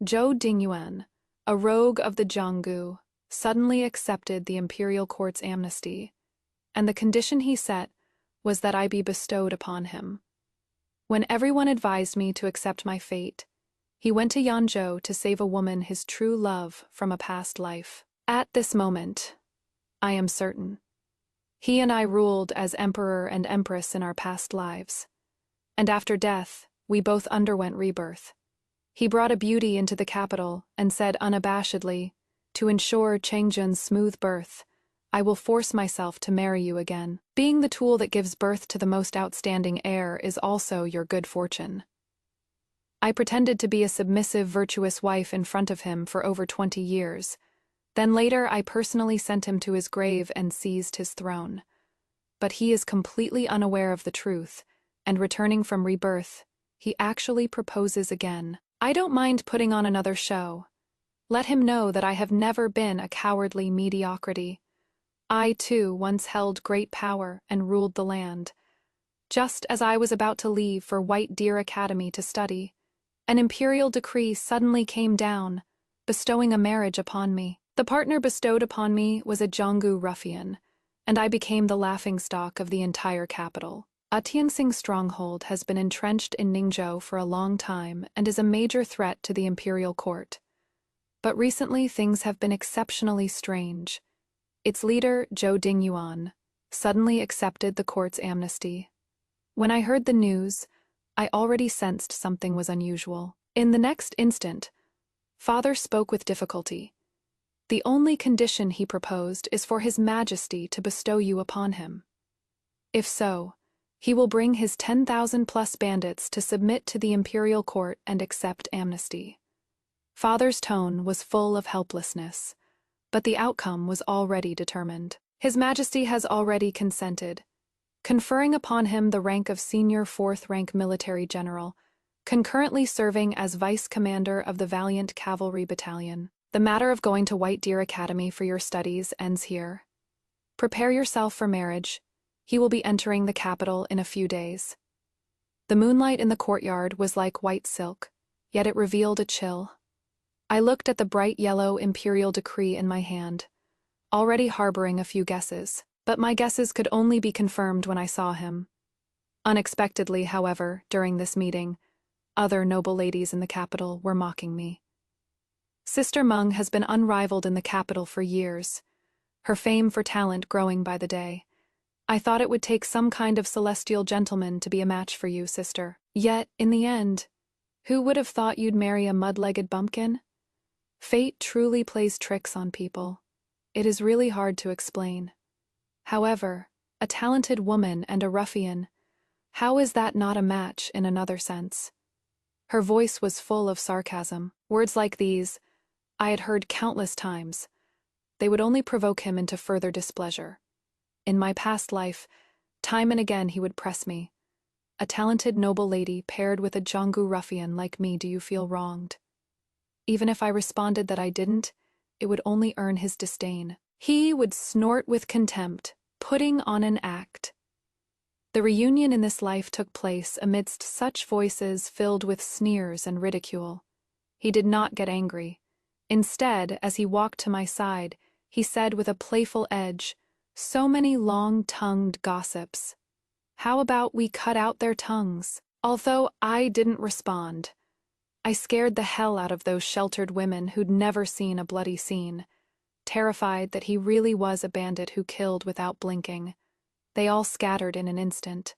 Zhou Dingyuan, a rogue of the Jianggu, suddenly accepted the imperial court's amnesty, and the condition he set was that I be bestowed upon him. When everyone advised me to accept my fate, he went to Yanzhou to save a woman his true love from a past life. At this moment, I am certain, he and I ruled as emperor and empress in our past lives, and after death, we both underwent rebirth. He brought a beauty into the capital and said unabashedly, "To ensure Changjun's smooth birth, I will force myself to marry you again. Being the tool that gives birth to the most outstanding heir is also your good fortune." I pretended to be a submissive, virtuous wife in front of him for over 20 years. Then later I personally sent him to his grave and seized his throne. But he is completely unaware of the truth, and returning from rebirth, he actually proposes again. I don't mind putting on another show. Let him know that I have never been a cowardly mediocrity. I, too, once held great power and ruled the land. Just as I was about to leave for White Deer Academy to study, an imperial decree suddenly came down, bestowing a marriage upon me. The partner bestowed upon me was a Jianggu ruffian, and I became the laughingstock of the entire capital. A Tianxing stronghold has been entrenched in Ningzhou for a long time and is a major threat to the imperial court. But recently things have been exceptionally strange. Its leader, Zhou Dingyuan, suddenly accepted the court's amnesty. When I heard the news, I already sensed something was unusual. In the next instant, Father spoke with difficulty. The only condition he proposed is for His Majesty to bestow you upon him. If so, he will bring his 10,000+ bandits to submit to the imperial court and accept amnesty. Father's tone was full of helplessness, but the outcome was already determined. His Majesty has already consented, conferring upon him the rank of senior 4th-rank military general, concurrently serving as vice commander of the Valiant Cavalry Battalion. The matter of going to White Deer Academy for your studies ends here. Prepare yourself for marriage. He will be entering the capital in a few days. The moonlight in the courtyard was like white silk, yet it revealed a chill. I looked at the bright yellow imperial decree in my hand, already harboring a few guesses, but my guesses could only be confirmed when I saw him. Unexpectedly, however, during this meeting, other noble ladies in the capital were mocking me. Sister Meng has been unrivaled in the capital for years, her fame for talent growing by the day. I thought it would take some kind of celestial gentleman to be a match for you, sister. Yet, in the end, who would have thought you'd marry a mud-legged bumpkin? Fate truly plays tricks on people. It is really hard to explain. However, a talented woman and a ruffian, how is that not a match in another sense? Her voice was full of sarcasm. Words like these, I had heard countless times. They would only provoke him into further displeasure. In my past life, time and again he would press me. A talented noble lady paired with a Jianggu ruffian like me, do you feel wronged? Even if I responded that I didn't, it would only earn his disdain. He would snort with contempt, putting on an act. The reunion in this life took place amidst such voices filled with sneers and ridicule. He did not get angry. Instead, as he walked to my side, he said with a playful edge, "So many long-tongued gossips. How about we cut out their tongues?" Although I didn't respond, I scared the hell out of those sheltered women who'd never seen a bloody scene, terrified that he really was a bandit who killed without blinking. They all scattered in an instant.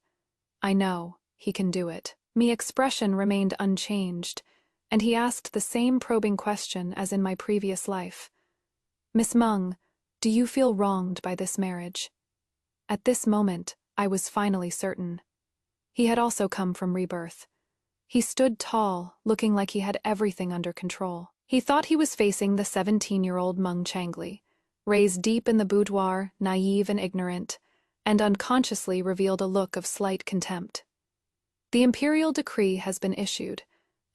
I know, he can do it. My expression remained unchanged, and he asked the same probing question as in my previous life. "Miss Meng, do you feel wronged by this marriage?" At this moment, I was finally certain. He had also come from rebirth. He stood tall, looking like he had everything under control. He thought he was facing the 17-year-old Meng Changli, raised deep in the boudoir, naive and ignorant, and unconsciously revealed a look of slight contempt. The imperial decree has been issued,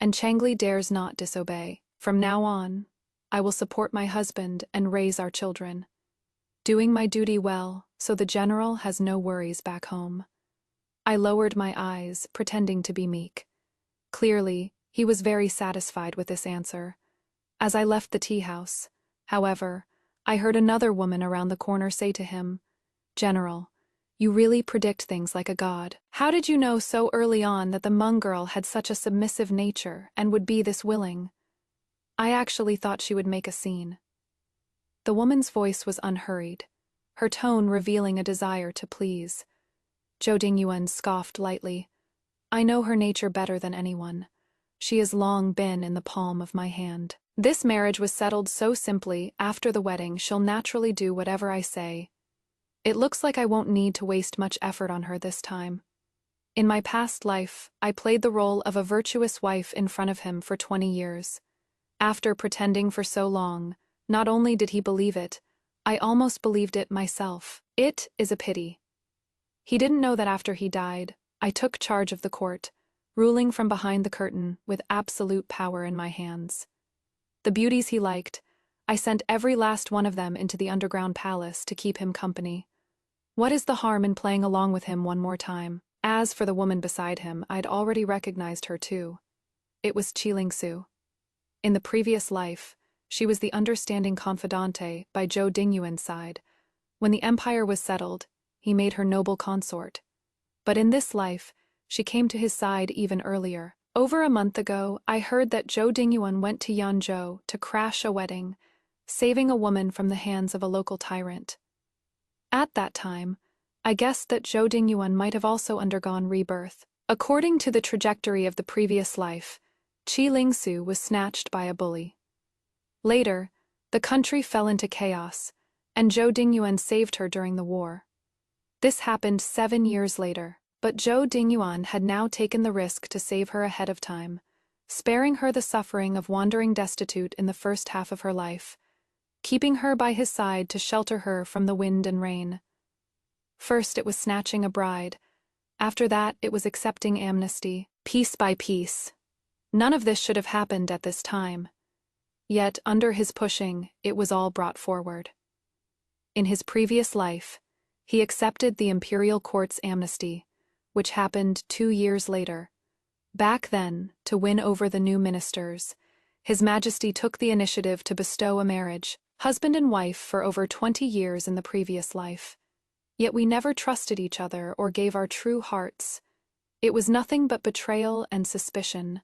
and Changli dares not disobey. From now on, I will support my husband and raise our children, doing my duty well so the general has no worries back home. I lowered my eyes, pretending to be meek. Clearly, He was very satisfied with this answer. As I left the tea house, however, I heard another woman around the corner say to him, "General, you really predict things like a god. How did you know so early on that the Hmong girl had such a submissive nature and would be this willing? I actually thought she would make a scene." The woman's voice was unhurried, her tone revealing a desire to please. Zhou Dingyuan scoffed lightly. "I know her nature better than anyone. She has long been in the palm of my hand. This marriage was settled so simply. After the wedding, she'll naturally do whatever I say. It looks like I won't need to waste much effort on her this time. In my past life, I played the role of a virtuous wife in front of him for 20 years. After pretending for so long, not only did he believe it, I almost believed it myself. It is a pity. He didn't know that after he died, I took charge of the court, ruling from behind the curtain with absolute power in my hands. The beauties he liked, I sent every last one of them into the underground palace to keep him company. What is the harm in playing along with him one more time? As for the woman beside him, I'd already recognized her too. It was Qilingsu. In the previous life, she was the understanding confidante by Zhou Dingyuan's side. When the empire was settled, he made her noble consort. But in this life, she came to his side even earlier. Over a month ago, I heard that Zhou Dingyuan went to Yanzhou to crash a wedding, saving a woman from the hands of a local tyrant. At that time, I guessed that Zhou Dingyuan might have also undergone rebirth. According to the trajectory of the previous life, Qilingsu was snatched by a bully. Later, the country fell into chaos, and Zhou Dingyuan saved her during the war. This happened 7 years later, but Zhou Dingyuan had now taken the risk to save her ahead of time, sparing her the suffering of wandering destitute in the first half of her life, keeping her by his side to shelter her from the wind and rain. First it was snatching a bride, after that it was accepting amnesty, piece by piece. None of this should have happened at this time. Yet, under his pushing, it was all brought forward. In his previous life, he accepted the imperial court's amnesty, which happened 2 years later. Back then, to win over the new ministers, His Majesty took the initiative to bestow a marriage, husband and wife for over 20 years in the previous life. Yet we never trusted each other or gave our true hearts. It was nothing but betrayal and suspicion.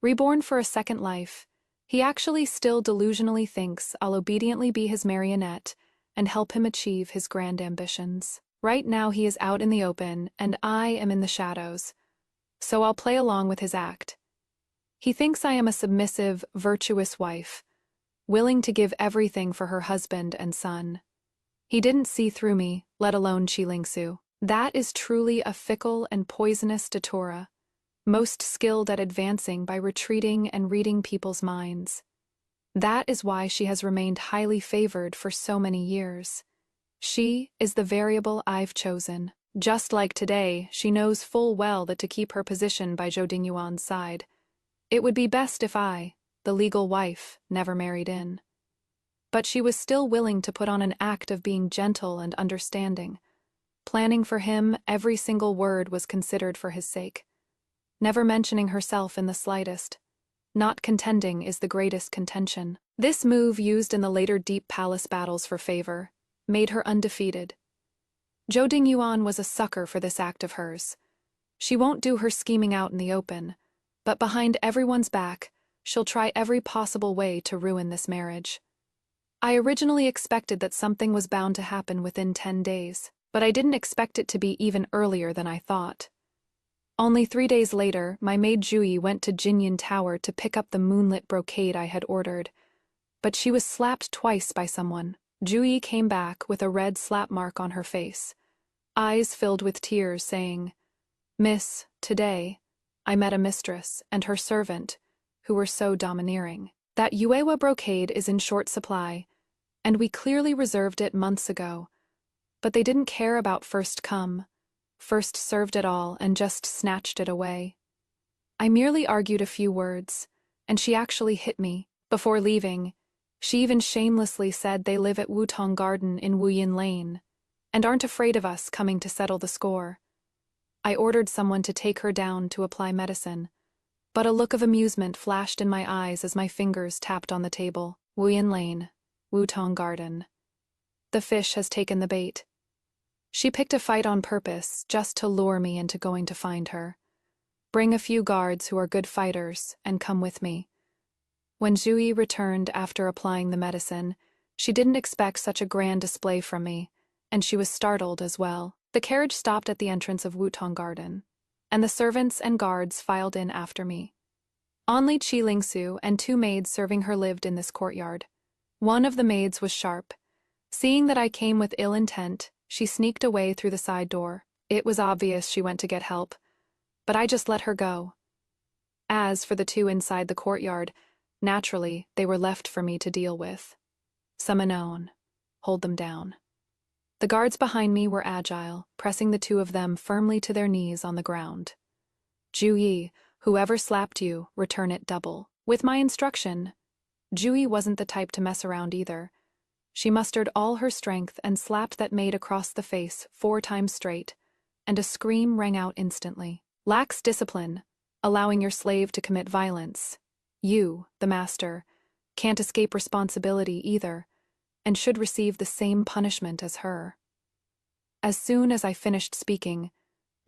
Reborn for a second life, he actually still delusionally thinks I'll obediently be his marionette and help him achieve his grand ambitions. Right now he is out in the open and I am in the shadows, so I'll play along with his act. He thinks I am a submissive, virtuous wife, willing to give everything for her husband and son. He didn't see through me, let alone Qilingsu. That is truly a fickle and poisonous datura, most skilled at advancing by retreating and reading people's minds. That is why she has remained highly favored for so many years. She is the variable I've chosen. Just like today, she knows full well that to keep her position by Zhou Dingyuan's side, it would be best if I, the legal wife, never married in. But she was still willing to put on an act of being gentle and understanding. Planning for him, every single word was considered for his sake. Never mentioning herself in the slightest. Not contending is the greatest contention. This move, used in the later deep palace battles for favor, made her undefeated. Zhou Dingyuan was a sucker for this act of hers. She won't do her scheming out in the open, but behind everyone's back, she'll try every possible way to ruin this marriage. I originally expected that something was bound to happen within 10 days, but I didn't expect it to be even earlier than I thought. Only 3 days later, my maid Juyi went to Jinyan Tower to pick up the moonlit brocade I had ordered, but she was slapped twice by someone. Juyi came back with a red slap mark on her face, eyes filled with tears, saying, "Miss, today, I met a mistress and her servant, who were so domineering. That Yuewa brocade is in short supply, and we clearly reserved it months ago, but they didn't care about first come, first served at all and just snatched it away. I merely argued a few words, and she actually hit me. Before leaving, she even shamelessly said they live at Wutong Garden in Wuyin Lane, and aren't afraid of us coming to settle the score. I ordered someone to take her down to apply medicine, but a look of amusement flashed in my eyes as my fingers tapped on the table. Wuyan Lane, Wutong Garden. The fish has taken the bait. She picked a fight on purpose, just to lure me into going to find her. Bring a few guards who are good fighters, and come with me. When Zhuyi returned after applying the medicine, she didn't expect such a grand display from me, and she was startled as well. The carriage stopped at the entrance of Wutong Garden, and the servants and guards filed in after me. Only Qi Lingsu and 2 maids serving her lived in this courtyard. One of the maids was sharp. Seeing that I came with ill intent, she sneaked away through the side door. It was obvious she went to get help, but I just let her go. As for the 2 inside the courtyard, naturally, they were left for me to deal with. Summon, hold them down. The guards behind me were agile, pressing the 2 of them firmly to their knees on the ground. Zhuyi, whoever slapped you, return it double. With my instruction, Zhuyi wasn't the type to mess around either. She mustered all her strength and slapped that maid across the face 4 times straight, and a scream rang out instantly. Lacks discipline, allowing your slave to commit violence. You, the master, can't escape responsibility either, and should receive the same punishment as her. As soon as I finished speaking,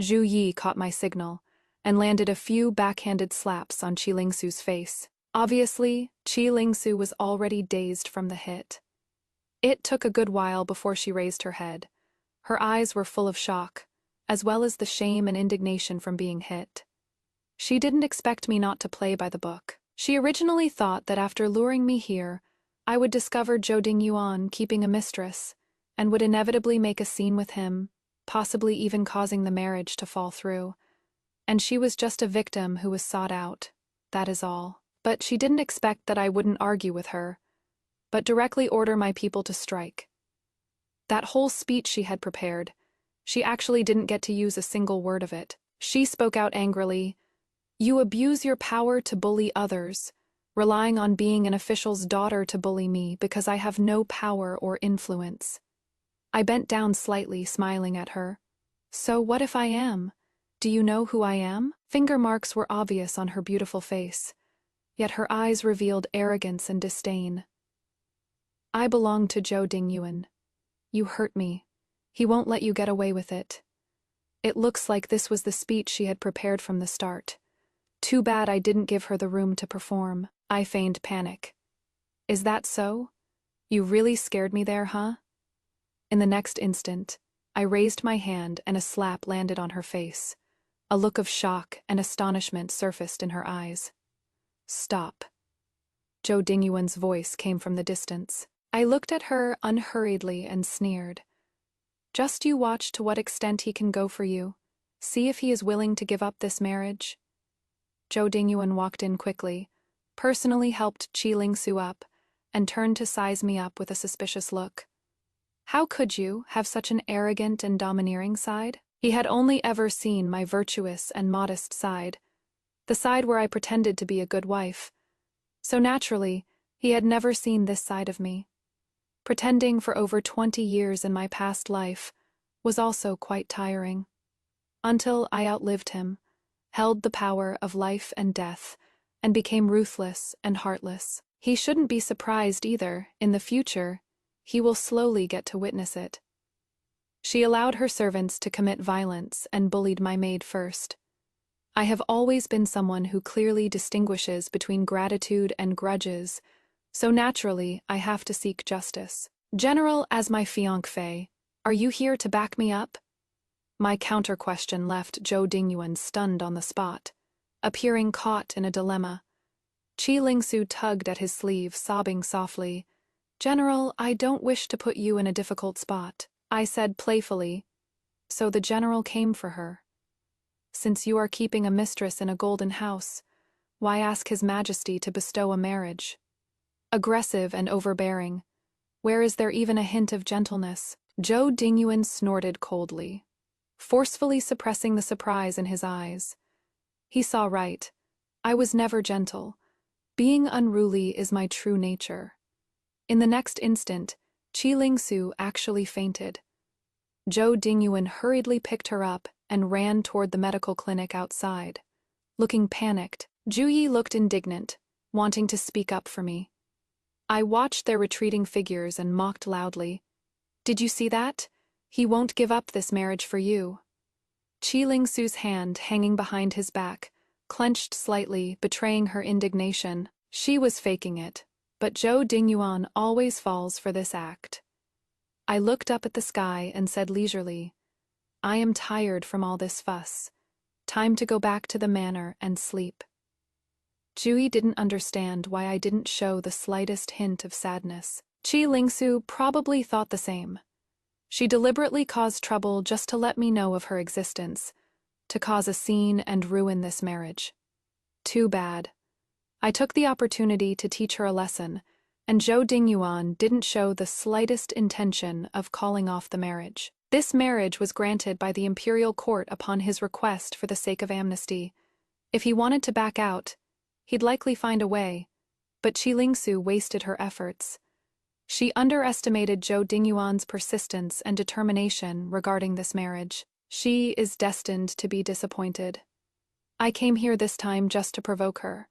Zhu Yi caught my signal and landed a few backhanded slaps on Qi Lingsu's face. Obviously, Qi Lingsu was already dazed from the hit. It took a good while before she raised her head. Her eyes were full of shock, as well as the shame and indignation from being hit. She didn't expect me not to play by the book. She originally thought that after luring me here, I would discover Zhou Dingyuan keeping a mistress, and would inevitably make a scene with him, possibly even causing the marriage to fall through. And she was just a victim who was sought out, that is all. But she didn't expect that I wouldn't argue with her, but directly order my people to strike. That whole speech she had prepared, she actually didn't get to use a single word of it. She spoke out angrily, "You abuse your power to bully others, relying on being an official's daughter to bully me because I have no power or influence." I bent down slightly, smiling at her. "So what if I am? Do you know who I am?" Finger marks were obvious on her beautiful face, yet her eyes revealed arrogance and disdain. "I belong to Zhou Dingyuan. You hurt me. He won't let you get away with it." It looks like this was the speech she had prepared from the start. Too bad I didn't give her the room to perform. I feigned panic. "Is that so? You really scared me there, huh?" In the next instant, I raised my hand and a slap landed on her face. A look of shock and astonishment surfaced in her eyes. "Stop." Zhou Dingyuan's voice came from the distance. I looked at her unhurriedly and sneered. "Just you watch to what extent he can go for you. See if he is willing to give up this marriage." Zhou Dingyuan walked in quickly, personally helped Qi Lingsu up, and turned to size me up with a suspicious look. How could you have such an arrogant and domineering side? He had only ever seen my virtuous and modest side, the side where I pretended to be a good wife. So naturally, he had never seen this side of me. Pretending for over 20 years in my past life was also quite tiring. Until I outlived him, held the power of life and death, and became ruthless and heartless. He shouldn't be surprised either. In the future, he will slowly get to witness it. She allowed her servants to commit violence and bullied my maid first. I have always been someone who clearly distinguishes between gratitude and grudges, so naturally I have to seek justice. "General, as my fiancée, are you here to back me up?" My counter-question left Zhou Dingyuan stunned on the spot, appearing caught in a dilemma. Qi Lingsu tugged at his sleeve, sobbing softly. "General, I don't wish to put you in a difficult spot," I said playfully. So the general came for her. "Since you are keeping a mistress in a golden house, why ask His Majesty to bestow a marriage? Aggressive and overbearing, where is there even a hint of gentleness?" Zhou Dingyuan snorted coldly, forcefully suppressing the surprise in his eyes. He saw right. I was never gentle. Being unruly is my true nature. In the next instant, Qi Lingsu actually fainted. Zhou Dingyuan hurriedly picked her up and ran toward the medical clinic outside. Looking panicked, Juyi looked indignant, wanting to speak up for me. I watched their retreating figures and mocked loudly. Did you see that? He won't give up this marriage for you. Qi Lingsu's hand, hanging behind his back, clenched slightly, betraying her indignation. She was faking it, but Zhou Dingyuan always falls for this act. I looked up at the sky and said leisurely, I am tired from all this fuss. Time to go back to the manor and sleep. Juyi didn't understand why I didn't show the slightest hint of sadness. Qi Lingsu probably thought the same. She deliberately caused trouble just to let me know of her existence, to cause a scene and ruin this marriage. Too bad. I took the opportunity to teach her a lesson, and Zhou Dingyuan didn't show the slightest intention of calling off the marriage. This marriage was granted by the imperial court upon his request for the sake of amnesty. If he wanted to back out, he'd likely find a way, but Qi Lingsu wasted her efforts. She underestimated Zhou Dingyuan's persistence and determination regarding this marriage. She is destined to be disappointed. I came here this time just to provoke her,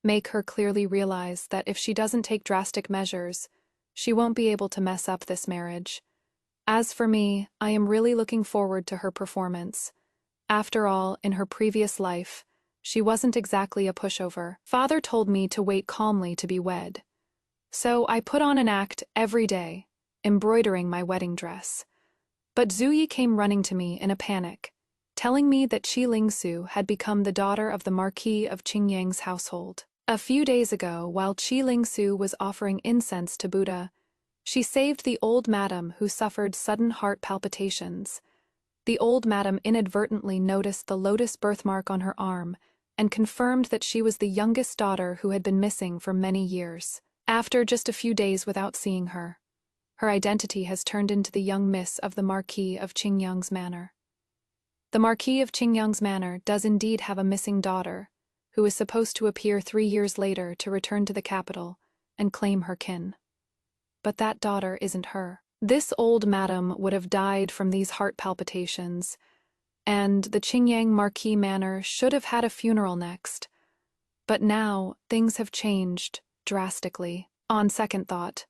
make her clearly realize that if she doesn't take drastic measures, she won't be able to mess up this marriage. As for me, I am really looking forward to her performance. After all, in her previous life, she wasn't exactly a pushover. Father told me to wait calmly to be wed. So I put on an act every day, embroidering my wedding dress. But Zuyi came running to me in a panic, telling me that Qi Lingsu had become the daughter of the Marquis of Qingyang's household. A few days ago, while Qi Lingsu was offering incense to Buddha, she saved the old madam who suffered sudden heart palpitations. The old madam inadvertently noticed the lotus birthmark on her arm and confirmed that she was the youngest daughter who had been missing for many years. After just a few days without seeing her, her identity has turned into the young miss of the Marquis of Qingyang's manor. The Marquis of Qingyang's manor does indeed have a missing daughter, who is supposed to appear 3 years later to return to the capital and claim her kin. But that daughter isn't her. This old madam would have died from these heart palpitations, and the Qingyang Marquis manor should have had a funeral next. But now, things have changed drastically. On second thought,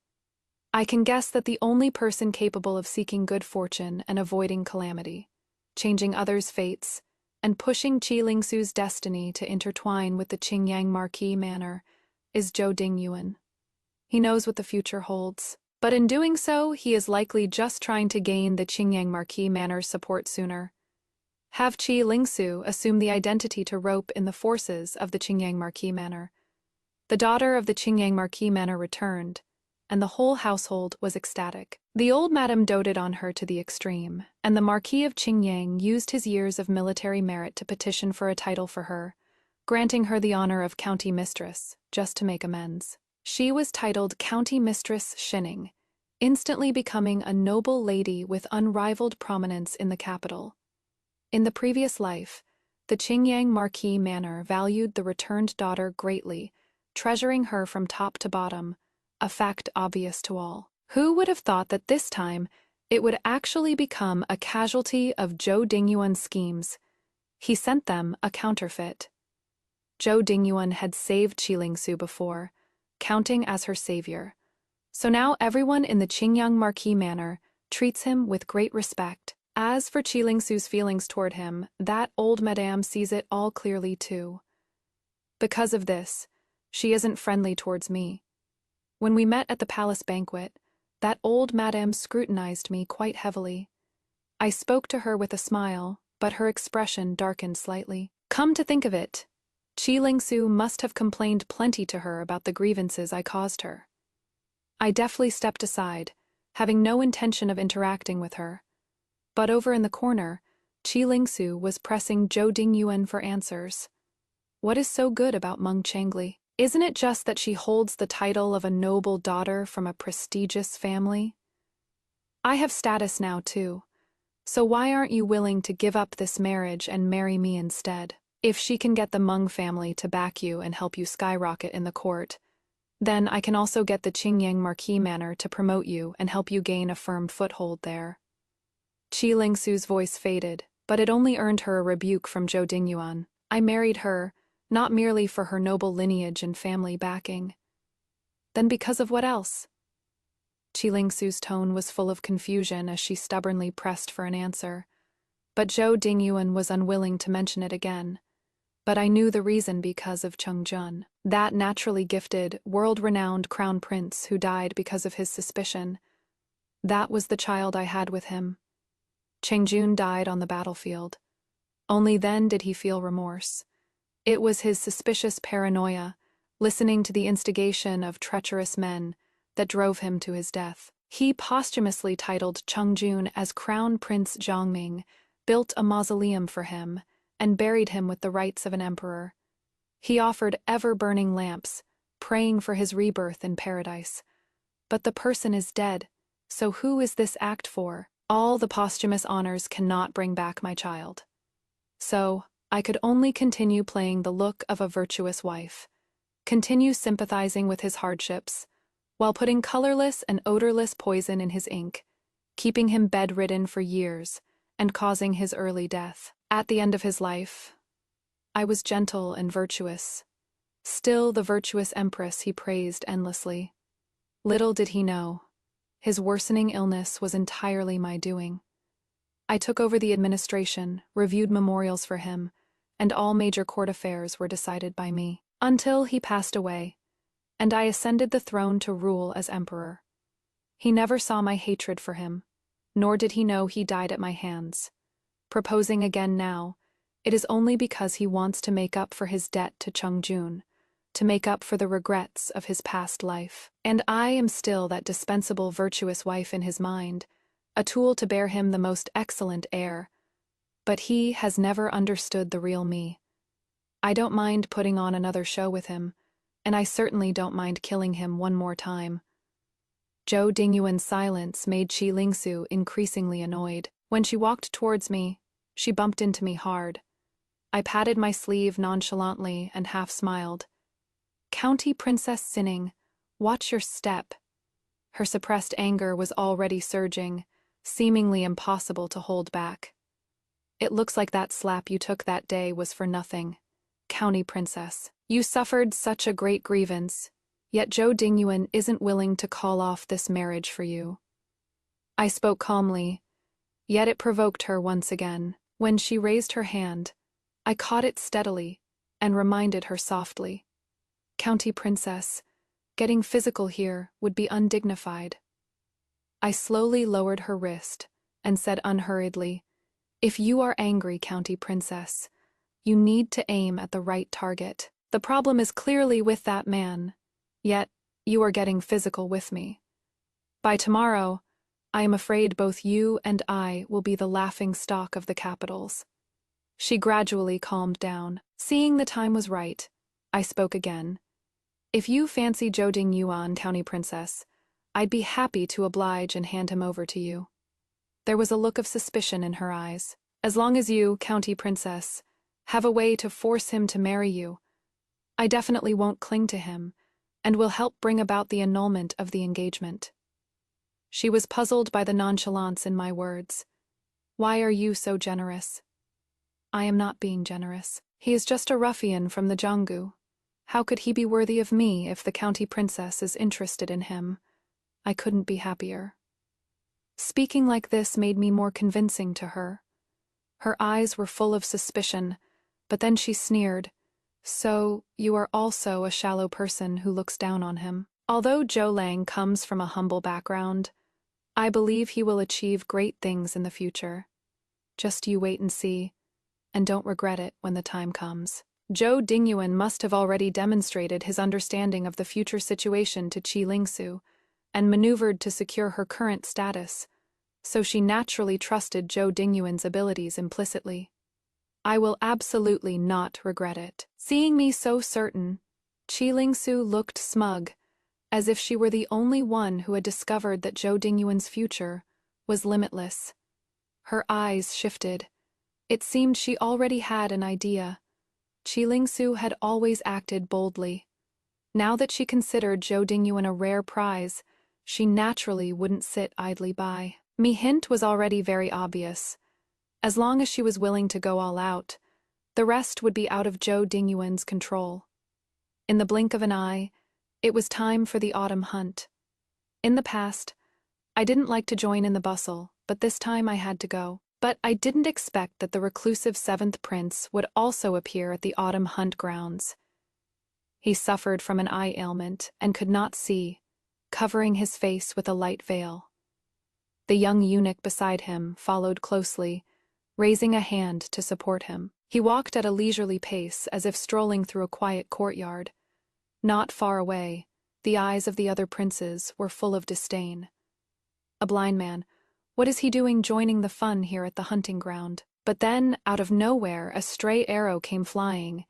I can guess that the only person capable of seeking good fortune and avoiding calamity, changing others' fates, and pushing Qi Lingsu's destiny to intertwine with the Qingyang Marquis manor is Zhou Dingyuan. He knows what the future holds, but in doing so, he is likely just trying to gain the Qingyang Marquis manor's support sooner. Have Qi Lingsu assume the identity to rope in the forces of the Qingyang Marquis manor. The daughter of the Qingyang Marquis manor returned, and the whole household was ecstatic. The old madam doted on her to the extreme, and the Marquis of Qingyang used his years of military merit to petition for a title for her, granting her the honor of county mistress, just to make amends. She was titled County Mistress Shining, instantly becoming a noble lady with unrivaled prominence in the capital. In the previous life, the Qingyang Marquis manor valued the returned daughter greatly, treasuring her from top to bottom, a fact obvious to all. Who would have thought that this time it would actually become a casualty of Zhou Dingyuan's schemes? He sent them a counterfeit. Zhou Dingyuan had saved Qi Lingsu before, counting as her savior. So now everyone in the Qingyang Marquis manor treats him with great respect. As for Qi Lingsu's feelings toward him, that old madame sees it all clearly too. Because of this, she isn't friendly towards me. When we met at the palace banquet, that old madame scrutinized me quite heavily. I spoke to her with a smile, but her expression darkened slightly. Come to think of it, Qi Lingsu must have complained plenty to her about the grievances I caused her. I deftly stepped aside, having no intention of interacting with her. But over in the corner, Qi Lingsu was pressing Zhou Dingyuan for answers. What is so good about Meng Changli? Isn't it just that she holds the title of a noble daughter from a prestigious family? I have status now too, so why aren't you willing to give up this marriage and marry me instead? If she can get the Meng family to back you and help you skyrocket in the court, then I can also get the Qingyang Marquis manor to promote you and help you gain a firm foothold there. Qi Lingsu's voice faded, but it only earned her a rebuke from Zhou Dingyuan. I married her, not merely for her noble lineage and family backing. Then because of what else? Qi Lingsu's tone was full of confusion as she stubbornly pressed for an answer, but Zhou Dingyuan was unwilling to mention it again. But I knew the reason: because of Cheng Jun, that naturally gifted, world-renowned crown prince who died because of his suspicion. That was the child I had with him. Cheng Jun died on the battlefield. Only then did he feel remorse. It was his suspicious paranoia, listening to the instigation of treacherous men, that drove him to his death. He posthumously titled Cheng Jun as Crown Prince Zhongming, built a mausoleum for him, and buried him with the rights of an emperor. He offered ever-burning lamps, praying for his rebirth in paradise. But the person is dead, so who is this act for? All the posthumous honors cannot bring back my child. So, I could only continue playing the look of a virtuous wife, continue sympathizing with his hardships, while putting colorless and odorless poison in his ink, keeping him bedridden for years, and causing his early death. At the end of his life, I was gentle and virtuous, still the virtuous empress he praised endlessly. Little did he know, his worsening illness was entirely my doing. I took over the administration, reviewed memorials for him, and all major court affairs were decided by me, until he passed away, and I ascended the throne to rule as emperor. He never saw my hatred for him, nor did he know he died at my hands. Proposing again now, it is only because he wants to make up for his debt to Cheng Jun, to make up for the regrets of his past life. And I am still that dispensable virtuous wife in his mind, a tool to bear him the most excellent heir. But he has never understood the real me. I don't mind putting on another show with him, and I certainly don't mind killing him one more time. Zhou Dingyuan's silence made Qi Lingsu increasingly annoyed. When she walked towards me, she bumped into me hard. I patted my sleeve nonchalantly and half smiled. "County Princess Sinning, watch your step." Her suppressed anger was already surging, seemingly impossible to hold back. "It looks like that slap you took that day was for nothing. County Princess, you suffered such a great grievance, yet Zhou Dingyuan isn't willing to call off this marriage for you." I spoke calmly, yet it provoked her once again. When she raised her hand, I caught it steadily and reminded her softly, "County Princess, getting physical here would be undignified." I slowly lowered her wrist and said unhurriedly, "If you are angry, County Princess, you need to aim at the right target. The problem is clearly with that man, yet you are getting physical with me. By tomorrow, I am afraid both you and I will be the laughing stock of the capitals." She gradually calmed down. Seeing the time was right, I spoke again. "If you fancy Zhou Dingyuan, County Princess, I'd be happy to oblige and hand him over to you." There was a look of suspicion in her eyes. "As long as you, County Princess, have a way to force him to marry you, I definitely won't cling to him, and will help bring about the annulment of the engagement." She was puzzled by the nonchalance in my words. "Why are you so generous?" "I am not being generous. He is just a ruffian from the Jianggu. How could he be worthy of me if the County Princess is interested in him? I couldn't be happier." Speaking like this made me more convincing to her. Her eyes were full of suspicion, but then she sneered. "So, you are also a shallow person who looks down on him. Although Zhou Lang comes from a humble background, I believe he will achieve great things in the future. Just you wait and see, and don't regret it when the time comes." Zhou Dingyuan must have already demonstrated his understanding of the future situation to Qi Lingsu, and maneuvered to secure her current status, so she naturally trusted Zhou Dingyuan's abilities implicitly. "I will absolutely not regret it." Seeing me so certain, Qi Lingsu looked smug, as if she were the only one who had discovered that Zhou Dingyuan's future was limitless. Her eyes shifted. It seemed she already had an idea. Qi Lingsu had always acted boldly. Now that she considered Zhou Dingyuan a rare prize, she naturally wouldn't sit idly by. Mi hint was already very obvious. As long as she was willing to go all out, The rest would be out of Zhou Dingyuan's control. In the blink of an eye, it was time for the autumn hunt. In the past, I didn't like to join in the bustle, but this time I had to go. But I didn't expect that the reclusive seventh prince would also appear at the autumn hunt grounds. He suffered from an eye ailment and could not see, covering his face with a light veil. The young eunuch beside him followed closely, raising a hand to support him. He walked at a leisurely pace as if strolling through a quiet courtyard. Not far away, the eyes of the other princes were full of disdain. A blind man, what is he doing joining the fun here at the hunting ground? But then, out of nowhere, a stray arrow came flying,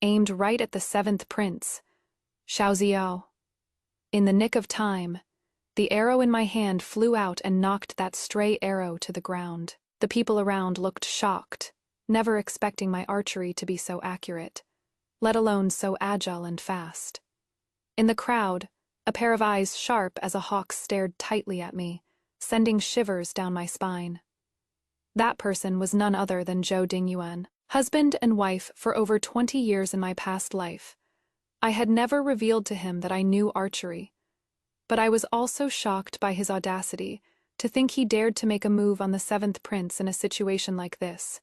aimed right at the seventh prince, Xiaoziao. In the nick of time, the arrow in my hand flew out and knocked that stray arrow to the ground. The people around looked shocked, never expecting my archery to be so accurate, let alone so agile and fast. In the crowd, a pair of eyes sharp as a hawk's stared tightly at me, sending shivers down my spine. That person was none other than Zhou Dingyuan, husband and wife for over 20 years in my past life. I had never revealed to him that I knew archery, but I was also shocked by his audacity to think he dared to make a move on the seventh prince in a situation like this.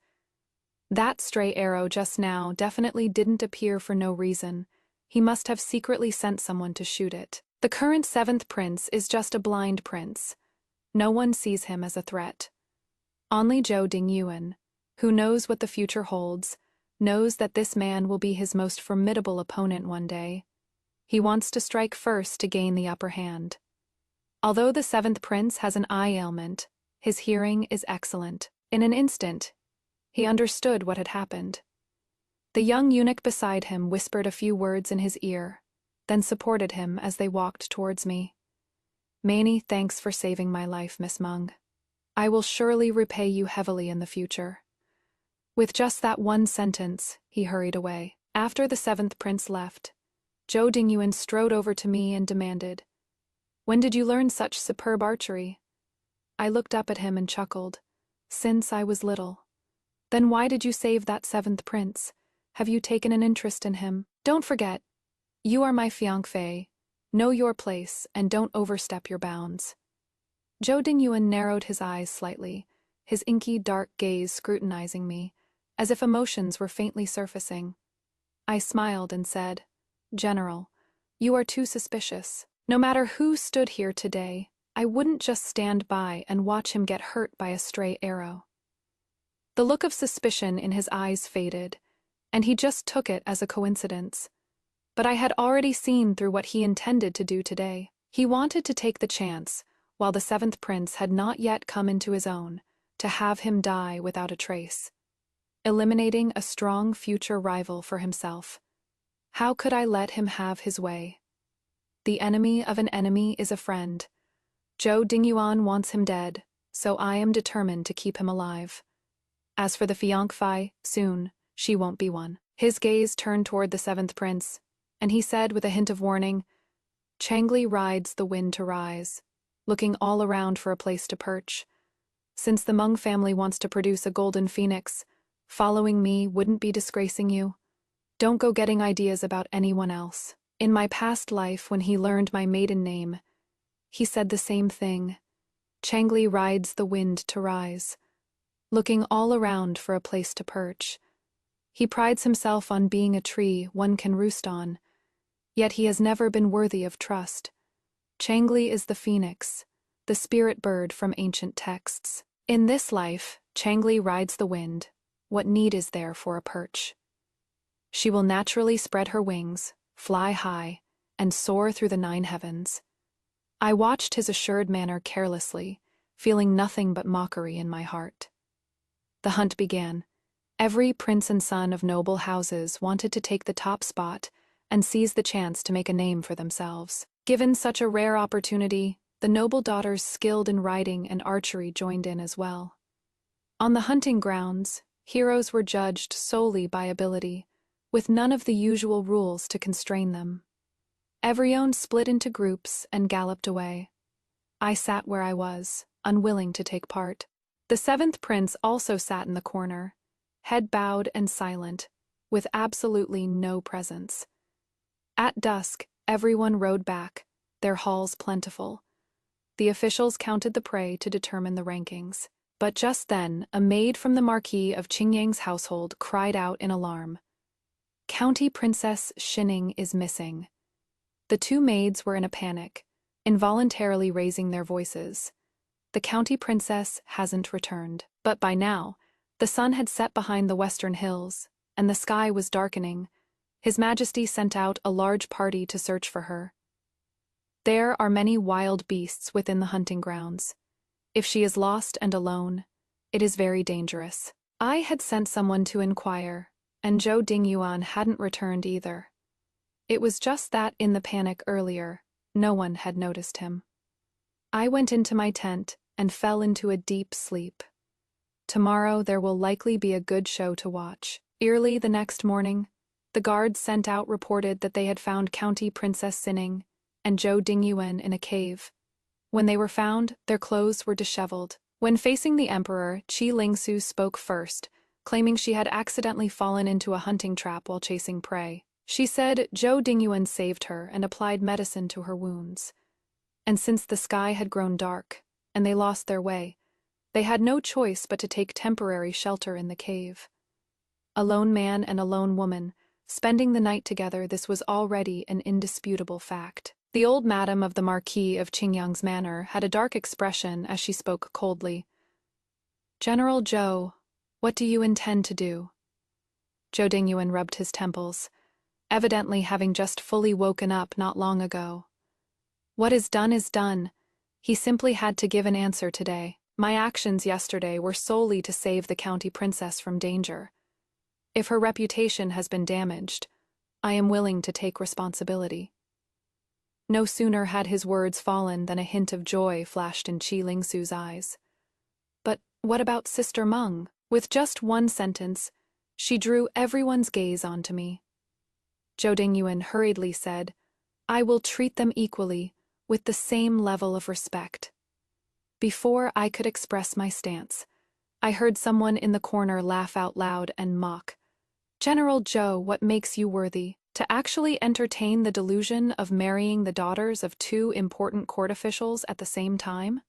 That stray arrow just now definitely didn't appear for no reason. He must have secretly sent someone to shoot it. The current seventh prince is just a blind prince. No one sees him as a threat. Only Zhou Dingyuan, who knows what the future holds, knows that this man will be his most formidable opponent one day. He wants to strike first to gain the upper hand. Although the seventh prince has an eye ailment, his hearing is excellent. In an instant, he understood what had happened. The young eunuch beside him whispered a few words in his ear, then supported him as they walked towards me. Many thanks for saving my life, Miss Meng. I will surely repay you heavily in the future. With just that one sentence, he hurried away. After the seventh prince left, Zhou Dingyuan strode over to me and demanded, "When did you learn such superb archery?" I looked up at him and chuckled. "Since I was little." "Then why did you save that seventh prince? Have you taken an interest in him? Don't forget, you are my fiancée. Know your place and don't overstep your bounds." Zhou Dingyuan narrowed his eyes slightly, his inky dark gaze scrutinizing me, as if emotions were faintly surfacing. I smiled and said, "General, you are too suspicious. No matter who stood here today, I wouldn't just stand by and watch him get hurt by a stray arrow." The look of suspicion in his eyes faded, and he just took it as a coincidence. But I had already seen through what he intended to do today. He wanted to take the chance, while the seventh prince had not yet come into his own, to have him die without a trace, eliminating a strong future rival for himself. How could I let him have his way? The enemy of an enemy is a friend. Zhou Dingyuan wants him dead, so I am determined to keep him alive. As for the fiancée, soon, she won't be one. His gaze turned toward the seventh prince, and he said with a hint of warning, "Changli rides the wind to rise," looking all around for a place to perch. "Since the Meng family wants to produce a golden phoenix, following me wouldn't be disgracing you. Don't go getting ideas about anyone else." In my past life, when he learned my maiden name, he said the same thing. Changli rides the wind to rise, looking all around for a place to perch. He prides himself on being a tree one can roost on, yet he has never been worthy of trust. Changli is the phoenix, the spirit bird from ancient texts. In this life, Changli rides the wind. What need is there for a perch? She will naturally spread her wings, fly high, and soar through the 9 heavens. I watched his assured manner carelessly, feeling nothing but mockery in my heart. The hunt began. Every prince and son of noble houses wanted to take the top spot and seize the chance to make a name for themselves. Given such a rare opportunity, the noble daughters skilled in riding and archery joined in as well. On the hunting grounds, heroes were judged solely by ability, with none of the usual rules to constrain them. Everyone split into groups and galloped away. I sat where I was, unwilling to take part. The seventh prince also sat in the corner, head bowed and silent, with absolutely no presence. At dusk, everyone rode back, their hauls plentiful. The officials counted the prey to determine the rankings. But just then, a maid from the Marquis of Qingyang's household cried out in alarm. County Princess Xining is missing. The two maids were in a panic, involuntarily raising their voices. The county princess hasn't returned. But by now, the sun had set behind the western hills, and the sky was darkening. His Majesty sent out a large party to search for her. There are many wild beasts within the hunting grounds. If she is lost and alone, it is very dangerous. I had sent someone to inquire, and Zhou Dingyuan hadn't returned either. It was just that in the panic earlier, no one had noticed him. I went into my tent and fell into a deep sleep. Tomorrow there will likely be a good show to watch. Early the next morning, the guards sent out reported that they had found County Princess Xining and Zhou Dingyuan in a cave. When they were found, their clothes were disheveled. When facing the emperor, Qi Lingsu spoke first, claiming she had accidentally fallen into a hunting trap while chasing prey. She said Zhou Dingyuan saved her and applied medicine to her wounds. And since the sky had grown dark, and they lost their way, they had no choice but to take temporary shelter in the cave. A lone man and a lone woman, spending the night together, this was already an indisputable fact. The old madam of the Marquis of Qingyang's manor had a dark expression as she spoke coldly. General Zhou, what do you intend to do? Zhou Dingyuan rubbed his temples, evidently having just fully woken up not long ago. What is done is done. He simply had to give an answer today. My actions yesterday were solely to save the county princess from danger. If her reputation has been damaged, I am willing to take responsibility. No sooner had his words fallen than a hint of joy flashed in Qi Lingsu's eyes. But what about Sister Meng? With just one sentence, she drew everyone's gaze onto me. Zhou Dingyuan hurriedly said, I will treat them equally, with the same level of respect. Before I could express my stance, I heard someone in the corner laugh out loud and mock. General Zhou, what makes you worthy to actually entertain the delusion of marrying the daughters of two important court officials at the same time?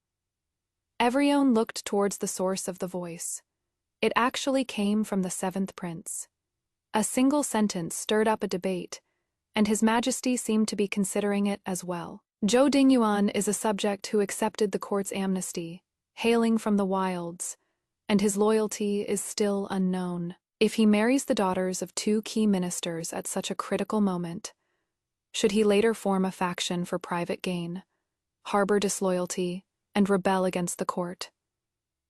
Everyone looked towards the source of the voice. It actually came from the seventh prince. A single sentence stirred up a debate, and His Majesty seemed to be considering it as well. Zhou Dingyuan is a subject who accepted the court's amnesty, hailing from the wilds, and his loyalty is still unknown. If he marries the daughters of two key ministers at such a critical moment, should he later form a faction for private gain, harbor disloyalty, and rebel against the court,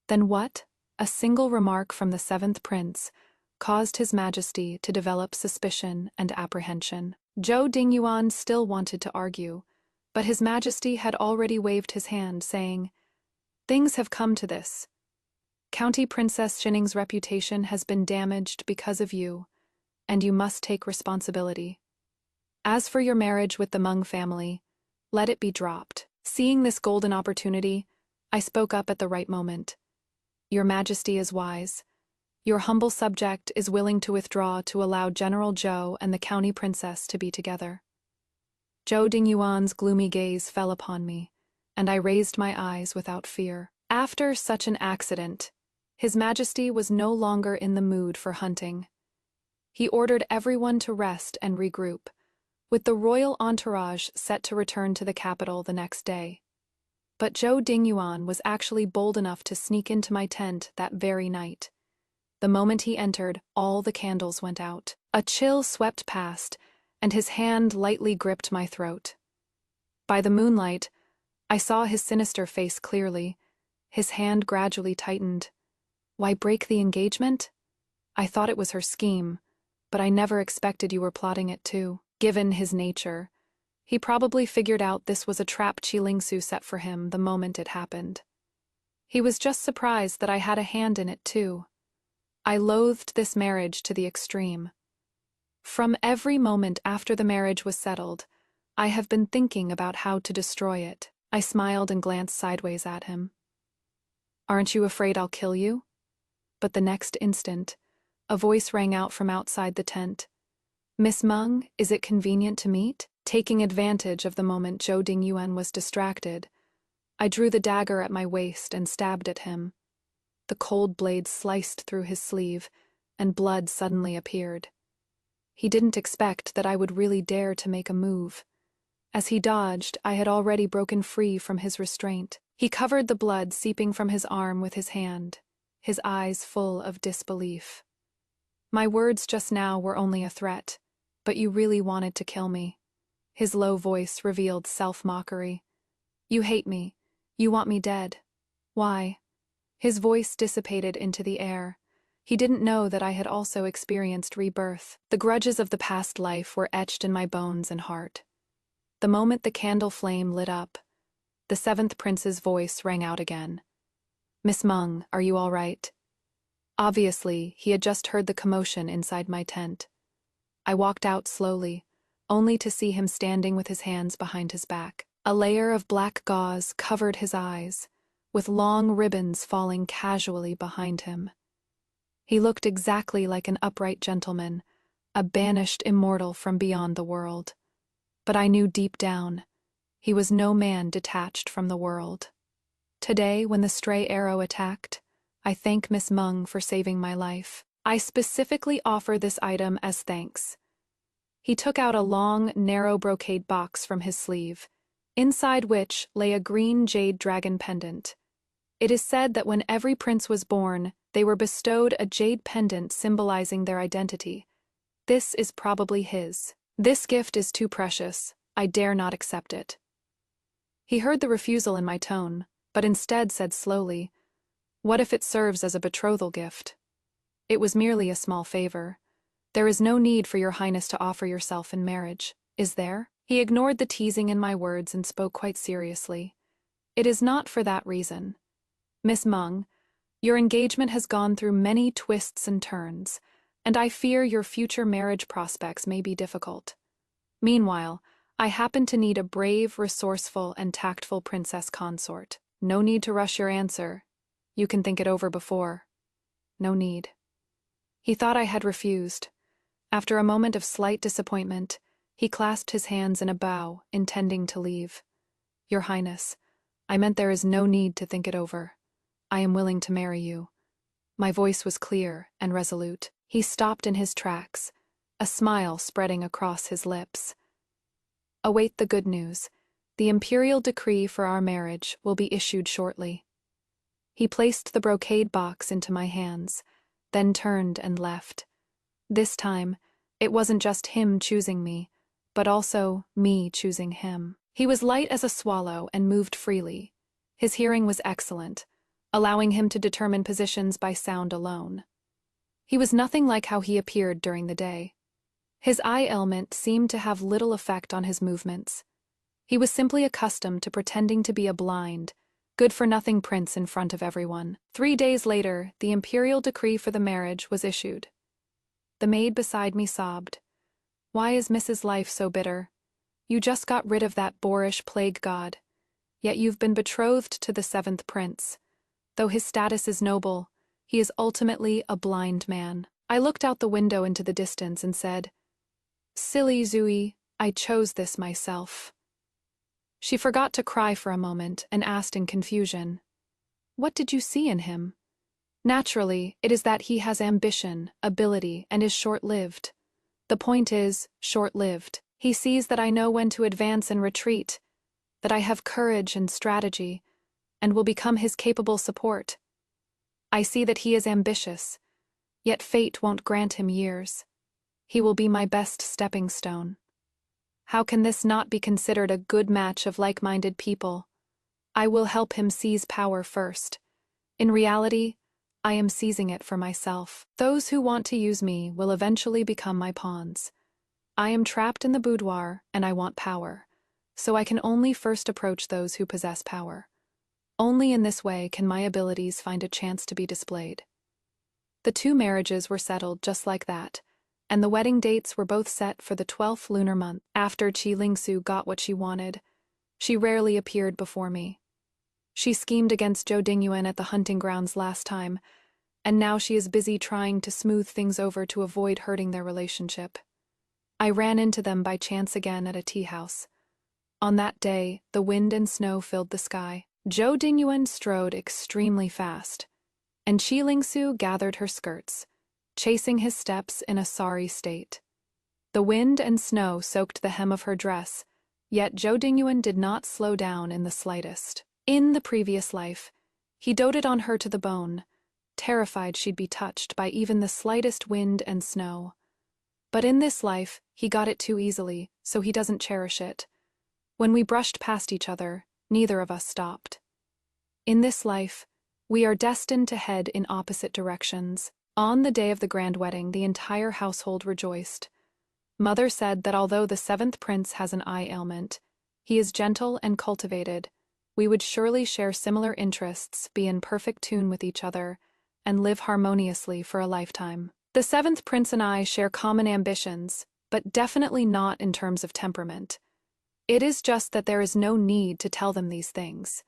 then what? A single remark from the seventh prince caused His Majesty to develop suspicion and apprehension. Zhou Dingyuan still wanted to argue, but His Majesty had already waved his hand, saying, Things have come to this. County Princess Xining's reputation has been damaged because of you, and you must take responsibility. As for your marriage with the Meng family, let it be dropped. Seeing this golden opportunity, I spoke up at the right moment. Your Majesty is wise. Your humble subject is willing to withdraw to allow General Zhou and the county princess to be together. Zhou Dingyuan's gloomy gaze fell upon me, and I raised my eyes without fear. After such an accident, His Majesty was no longer in the mood for hunting. He ordered everyone to rest and regroup, with the royal entourage set to return to the capital the next day. But Zhou Dingyuan was actually bold enough to sneak into my tent that very night. The moment he entered, all the candles went out. A chill swept past, and his hand lightly gripped my throat. By the moonlight, I saw his sinister face clearly. His hand gradually tightened. Why break the engagement? I thought it was her scheme, but I never expected you were plotting it too. Given his nature, he probably figured out this was a trap Qi Lingsu set for him the moment it happened. He was just surprised that I had a hand in it too. I loathed this marriage to the extreme. From every moment after the marriage was settled, I have been thinking about how to destroy it. I smiled and glanced sideways at him. Aren't you afraid I'll kill you? But the next instant, A voice rang out from outside the tent. "Miss Meng, is it convenient to meet?" Taking advantage of the moment Zhou Dingyuan was distracted, I drew the dagger at my waist and stabbed at him. The cold blade sliced through his sleeve, and blood suddenly appeared. He didn't expect that I would really dare to make a move. As he dodged, I had already broken free from his restraint. He covered the blood seeping from his arm with his hand, his eyes full of disbelief. "My words just now were only a threat, but you really wanted to kill me." His low voice revealed self-mockery. "You hate me. You want me dead. Why?" His voice dissipated into the air. He didn't know that I had also experienced rebirth. The grudges of the past life were etched in my bones and heart. The moment the candle flame lit up, the seventh prince's voice rang out again. "Miss Meng, are you all right?" Obviously, he had just heard the commotion inside my tent. I walked out slowly, only to see him standing with his hands behind his back. A layer of black gauze covered his eyes, with long ribbons falling casually behind him. He looked exactly like an upright gentleman, a banished immortal from beyond the world. But I knew deep down, he was no man detached from the world. Today, when the stray arrow attacked, I thank Miss Meng for saving my life. I specifically offer this item as thanks. He took out a long, narrow brocade box from his sleeve, inside which lay a green jade dragon pendant. It is said that when every prince was born, they were bestowed a jade pendant symbolizing their identity. This is probably his. "This gift is too precious. I dare not accept it." He heard the refusal in my tone, but instead said slowly, "What if it serves as a betrothal gift? It was merely a small favor. There is no need for your highness to offer yourself in marriage, is there?" He ignored the teasing in my words and spoke quite seriously. "It is not for that reason. Miss Meng, your engagement has gone through many twists and turns, and I fear your future marriage prospects may be difficult. Meanwhile, I happen to need a brave, resourceful, and tactful princess consort. No need to rush your answer. You can think it over before." No need. He thought I had refused. After a moment of slight disappointment, he clasped his hands in a bow, intending to leave. "Your Highness, I meant there is no need to think it over. I am willing to marry you." My voice was clear and resolute. He stopped in his tracks, a smile spreading across his lips. "Await the good news. The imperial decree for our marriage will be issued shortly." He placed the brocade box into my hands, then turned and left. This time, it wasn't just him choosing me, but also me choosing him. He was light as a swallow and moved freely. His hearing was excellent, allowing him to determine positions by sound alone. He was nothing like how he appeared during the day. His eye ailment seemed to have little effect on his movements. He was simply accustomed to pretending to be a blind, good-for-nothing prince in front of everyone. 3 days later, the imperial decree for the marriage was issued. The maid beside me sobbed. "Why is Mrs. Life so bitter? You just got rid of that boorish plague god. Yet you've been betrothed to the seventh prince. Though his status is noble, he is ultimately a blind man." I looked out the window into the distance and said, "Silly Zui, I chose this myself." She forgot to cry for a moment and asked in confusion, "What did you see in him?" "Naturally, it is that he has ambition, ability, and is short-lived. The point is, short-lived. He sees that I know when to advance and retreat, that I have courage and strategy, and will become his capable support. I see that he is ambitious, yet fate won't grant him years. He will be my best stepping stone. How can this not be considered a good match of like-minded people? I will help him seize power first. In reality, I am seizing it for myself. Those who want to use me will eventually become my pawns. I am trapped in the boudoir, and I want power, so I can only first approach those who possess power. Only in this way can my abilities find a chance to be displayed." The 2 marriages were settled just like that, and the wedding dates were both set for the 12th lunar month. After Qi Lingsu got what she wanted, she rarely appeared before me. She schemed against Zhou Dingyuan at the hunting grounds last time, and now she is busy trying to smooth things over to avoid hurting their relationship. I ran into them by chance again at a tea house. On that day, the wind and snow filled the sky. Zhou Dingyuan strode extremely fast, and Qi Lingsu gathered her skirts, chasing his steps in a sorry state. The wind and snow soaked the hem of her dress, yet Zhou Dingyuan did not slow down in the slightest. In the previous life, he doted on her to the bone, terrified she'd be touched by even the slightest wind and snow. But in this life, he got it too easily, so he doesn't cherish it. When we brushed past each other, neither of us stopped. In this life, we are destined to head in opposite directions. On the day of the grand wedding, the entire household rejoiced. Mother said that although the seventh prince has an eye ailment, he is gentle and cultivated. We would surely share similar interests, be in perfect tune with each other, and live harmoniously for a lifetime. The seventh prince and I share common ambitions, but definitely not in terms of temperament. It is just that there is no need to tell them these things.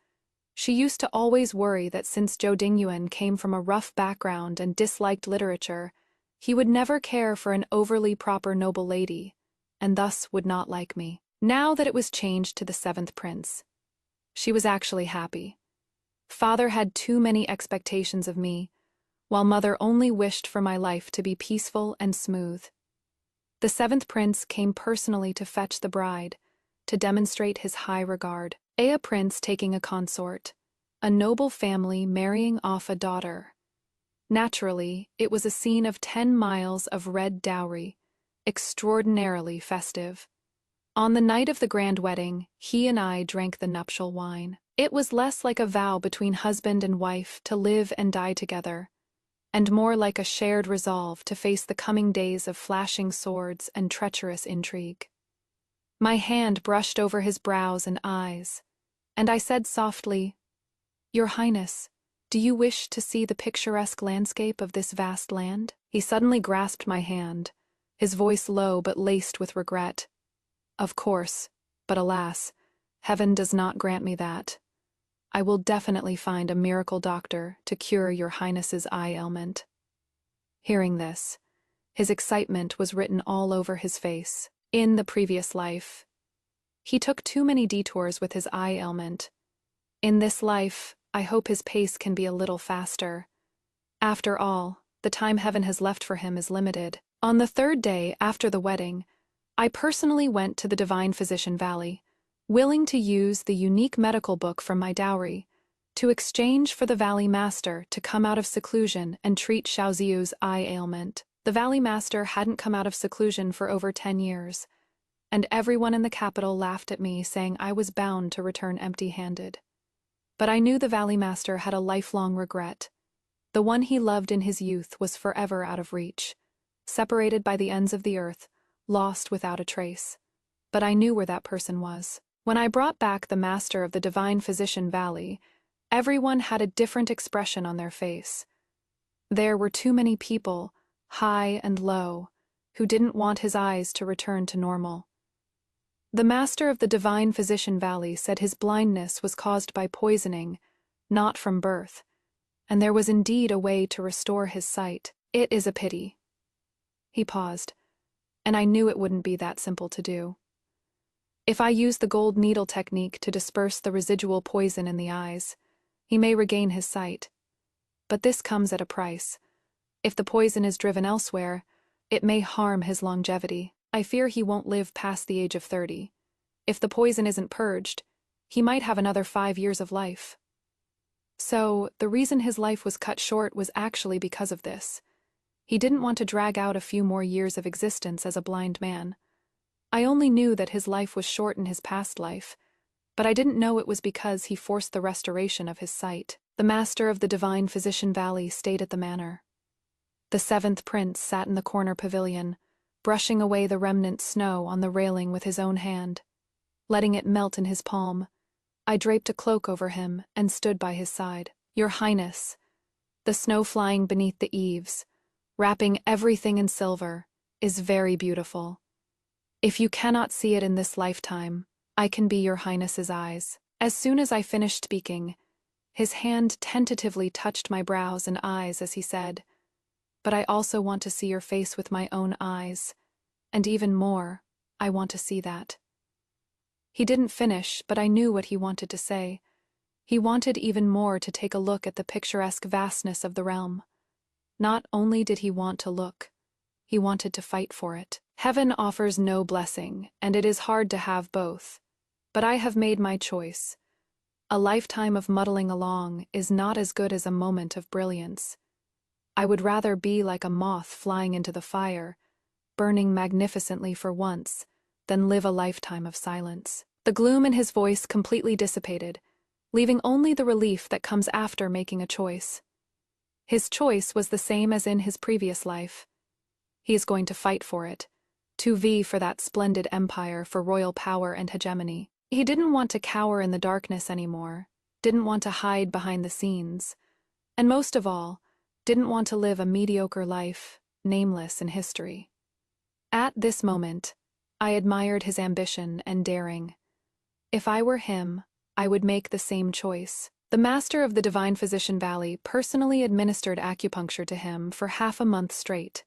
She used to always worry that since Zhou Dingyuan came from a rough background and disliked literature, he would never care for an overly proper noble lady, and thus would not like me. Now that it was changed to the seventh prince, she was actually happy. Father had too many expectations of me, while mother only wished for my life to be peaceful and smooth. The seventh prince came personally to fetch the bride, to demonstrate his high regard. A prince taking a consort, a noble family marrying off a daughter. Naturally, it was a scene of 10 miles of red dowry, extraordinarily festive. On the night of the grand wedding, he and I drank the nuptial wine. It was less like a vow between husband and wife to live and die together, and more like a shared resolve to face the coming days of flashing swords and treacherous intrigue. My hand brushed over his brows and eyes, and I said softly, "Your Highness, do you wish to see the picturesque landscape of this vast land?" He suddenly grasped my hand, his voice low but laced with regret. "Of course, but alas, heaven does not grant me that. I will definitely find a miracle doctor to cure your Highness's eye ailment." Hearing this, his excitement was written all over his face. In the previous life, he took too many detours with his eye ailment. In this life, I hope his pace can be a little faster. After all, the time heaven has left for him is limited. On the third day after the wedding, I personally went to the Divine Physician Valley, willing to use the unique medical book from my dowry, to exchange for the Valley Master to come out of seclusion and treat Xiaoziu's eye ailment. The Valley Master hadn't come out of seclusion for over 10 years, and everyone in the capital laughed at me, saying I was bound to return empty-handed. But I knew the Valley Master had a lifelong regret. The one he loved in his youth was forever out of reach, separated by the ends of the earth, lost without a trace. But I knew where that person was. When I brought back the Master of the Divine Physician Valley, everyone had a different expression on their face. There were too many people, high and low, who didn't want his eyes to return to normal. The Master of the Divine Physician Valley said his blindness was caused by poisoning, not from birth, and there was indeed a way to restore his sight. It is a pity. He paused, and I knew it wouldn't be that simple to do. If I use the gold needle technique to disperse the residual poison in the eyes, he may regain his sight. But this comes at a price. If the poison is driven elsewhere, it may harm his longevity. I fear he won't live past the age of 30. If the poison isn't purged, he might have another 5 years of life. So, the reason his life was cut short was actually because of this. He didn't want to drag out a few more years of existence as a blind man. I only knew that his life was short in his past life, but I didn't know it was because he forced the restoration of his sight. The Master of the Divine Physician Valley stayed at the manor. The seventh prince sat in the corner pavilion, brushing away the remnant snow on the railing with his own hand. Letting it melt in his palm, I draped a cloak over him and stood by his side. "Your Highness," the snow flying beneath the eaves, wrapping everything in silver, is very beautiful. If you cannot see it in this lifetime, I can be your Highness's eyes. As soon as I finished speaking, His hand tentatively touched my brows and eyes as he said, "But I also want to see your face with my own eyes, and even more, I want to see that." He didn't finish, but I knew what he wanted to say. He wanted even more to take a look at the picturesque vastness of the realm. Not only did he want to look, he wanted to fight for it. Heaven offers no blessing, and it is hard to have both. But I have made my choice. A lifetime of muddling along is not as good as a moment of brilliance. I would rather be like a moth flying into the fire, burning magnificently for once, than live a lifetime of silence. The gloom in his voice completely dissipated, leaving only the relief that comes after making a choice. His choice was the same as in his previous life. He is going to fight for it, to vie for that splendid empire, for royal power and hegemony. He didn't want to cower in the darkness anymore, didn't want to hide behind the scenes, and most of all, didn't want to live a mediocre life, nameless in history. At this moment, I admired his ambition and daring. If I were him, I would make the same choice. The master of the Divine Physician Valley personally administered acupuncture to him for half a month straight.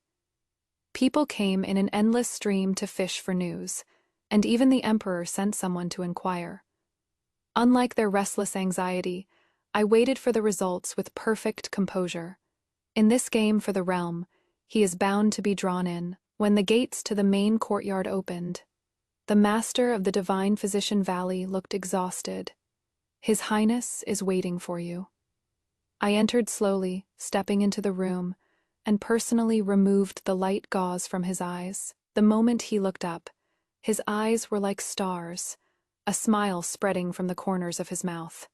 People came in an endless stream to fish for news, and even the emperor sent someone to inquire. Unlike their restless anxiety, I waited for the results with perfect composure. In this game for the realm, he is bound to be drawn in. When the gates to the main courtyard opened, the master of the Divine Physician Valley looked exhausted. "His Highness is waiting for you." I entered slowly, stepping into the room, and personally removed the light gauze from his eyes. The moment he looked up, his eyes were like stars, a smile spreading from the corners of his mouth.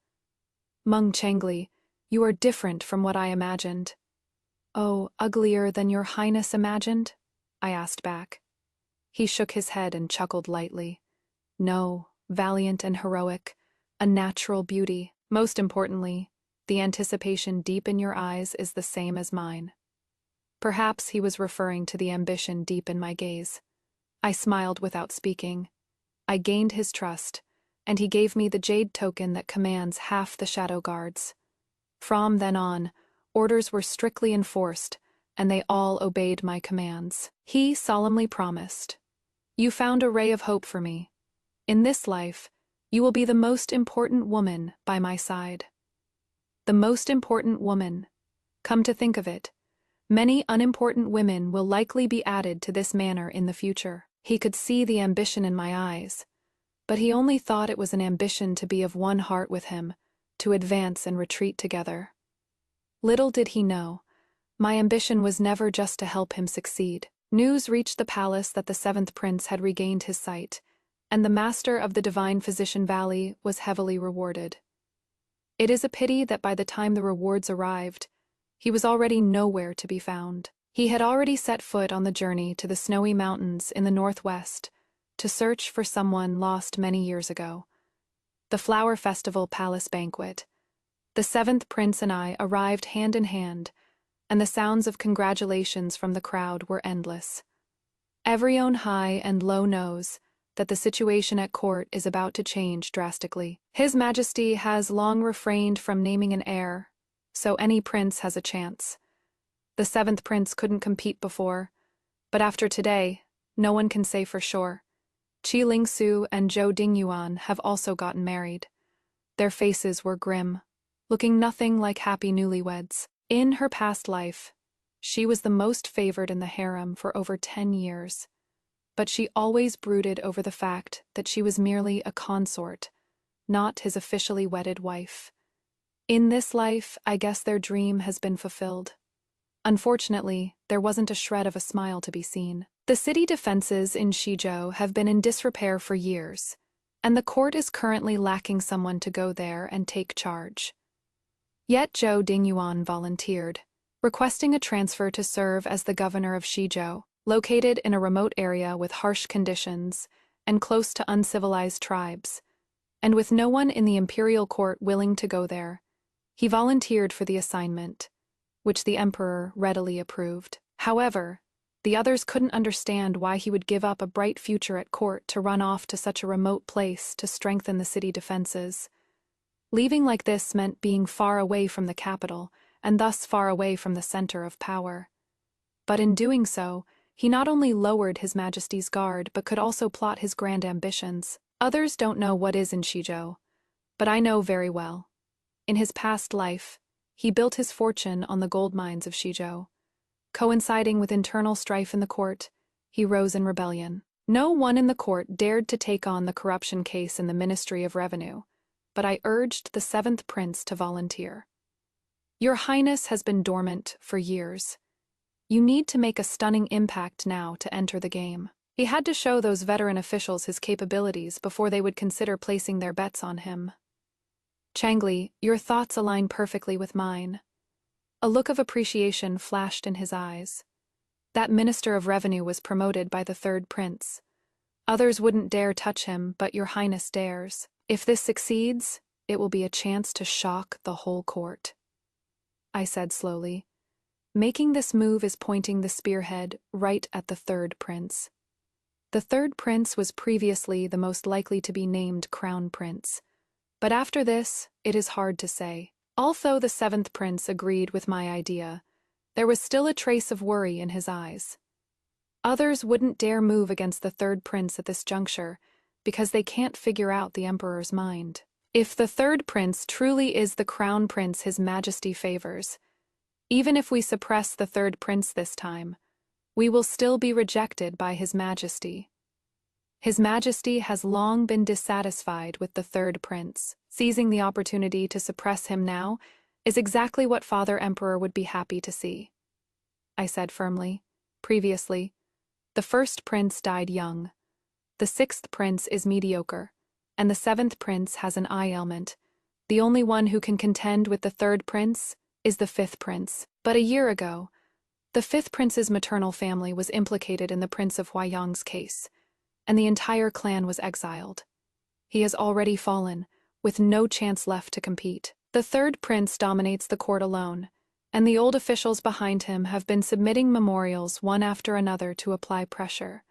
"Meng Chengli, you are different from what I imagined." "Oh, uglier than your Highness imagined?" I asked back. He shook his head and chuckled lightly. "No, valiant and heroic, a natural beauty. Most importantly, the anticipation deep in your eyes is the same as mine." Perhaps he was referring to the ambition deep in my gaze. I smiled without speaking. I gained his trust, and he gave me the jade token that commands half the shadow guards. From then on, orders were strictly enforced, and they all obeyed my commands. He solemnly promised, "You found a ray of hope for me. In this life, you will be the most important woman by my side." The most important woman. Come to think of it, many unimportant women will likely be added to this manor in the future. He could see the ambition in my eyes, but he only thought it was an ambition to be of one heart with him, to advance and retreat together. Little did he know, my ambition was never just to help him succeed. News reached the palace that the seventh prince had regained his sight, and the master of the Divine Physician Valley was heavily rewarded. It is a pity that by the time the rewards arrived, he was already nowhere to be found. He had already set foot on the journey to the snowy mountains in the northwest to search for someone lost many years ago. The Flower Festival Palace Banquet. The seventh prince and I arrived hand in hand, and the sounds of congratulations from the crowd were endless. Everyone high and low knows that the situation at court is about to change drastically. His Majesty has long refrained from naming an heir, so any prince has a chance. The seventh prince couldn't compete before, but after today, no one can say for sure. Qi Lingsu and Zhou Dingyuan have also gotten married. Their faces were grim, looking nothing like happy newlyweds. In her past life, she was the most favored in the harem for over 10 years, but she always brooded over the fact that she was merely a consort, not his officially wedded wife. In this life, I guess their dream has been fulfilled. Unfortunately, there wasn't a shred of a smile to be seen. The city defenses in Shizhou have been in disrepair for years, and the court is currently lacking someone to go there and take charge. Yet Zhou Dingyuan volunteered, requesting a transfer to serve as the governor of Shizhou, located in a remote area with harsh conditions and close to uncivilized tribes. And with no one in the imperial court willing to go there, he volunteered for the assignment, which the emperor readily approved. However, the others couldn't understand why he would give up a bright future at court to run off to such a remote place to strengthen the city defenses. Leaving like this meant being far away from the capital, and thus far away from the center of power. But in doing so, he not only lowered His Majesty's guard but could also plot his grand ambitions. Others don't know what is in Shizhou, but I know very well. In his past life, he built his fortune on the gold mines of Shizhou. Coinciding with internal strife in the court, he rose in rebellion. No one in the court dared to take on the corruption case in the Ministry of Revenue, but I urged the 7th Prince to volunteer. Your Highness has been dormant for years. You need to make a stunning impact now to enter the game. He had to show those veteran officials his capabilities before they would consider placing their bets on him. Changli, your thoughts align perfectly with mine. A look of appreciation flashed in his eyes. That Minister of Revenue was promoted by the 3rd Prince. Others wouldn't dare touch him, but your Highness dares. If this succeeds, it will be a chance to shock the whole court. I said slowly. Making this move is pointing the spearhead right at the 3rd Prince. The 3rd Prince was previously the most likely to be named Crown Prince. But after this, it is hard to say. Although the 7th Prince agreed with my idea, there was still a trace of worry in his eyes. Others wouldn't dare move against the 3rd Prince at this juncture because they can't figure out the Emperor's mind. If the 3rd Prince truly is the Crown Prince His Majesty favors, even if we suppress the 3rd Prince this time, we will still be rejected by His Majesty. His Majesty has long been dissatisfied with the 3rd Prince. Seizing the opportunity to suppress him now is exactly what Father Emperor would be happy to see. I said firmly. Previously, the 1st Prince died young. The 6th Prince is mediocre, and the 7th Prince has an eye ailment. The only one who can contend with the 3rd Prince is the 5th Prince. But a year ago, the 5th Prince's maternal family was implicated in the Prince of Huayang's case, and the entire clan was exiled. He has already fallen, with no chance left to compete. The 3rd Prince dominates the court alone, and the old officials behind him have been submitting memorials one after another to apply pressure,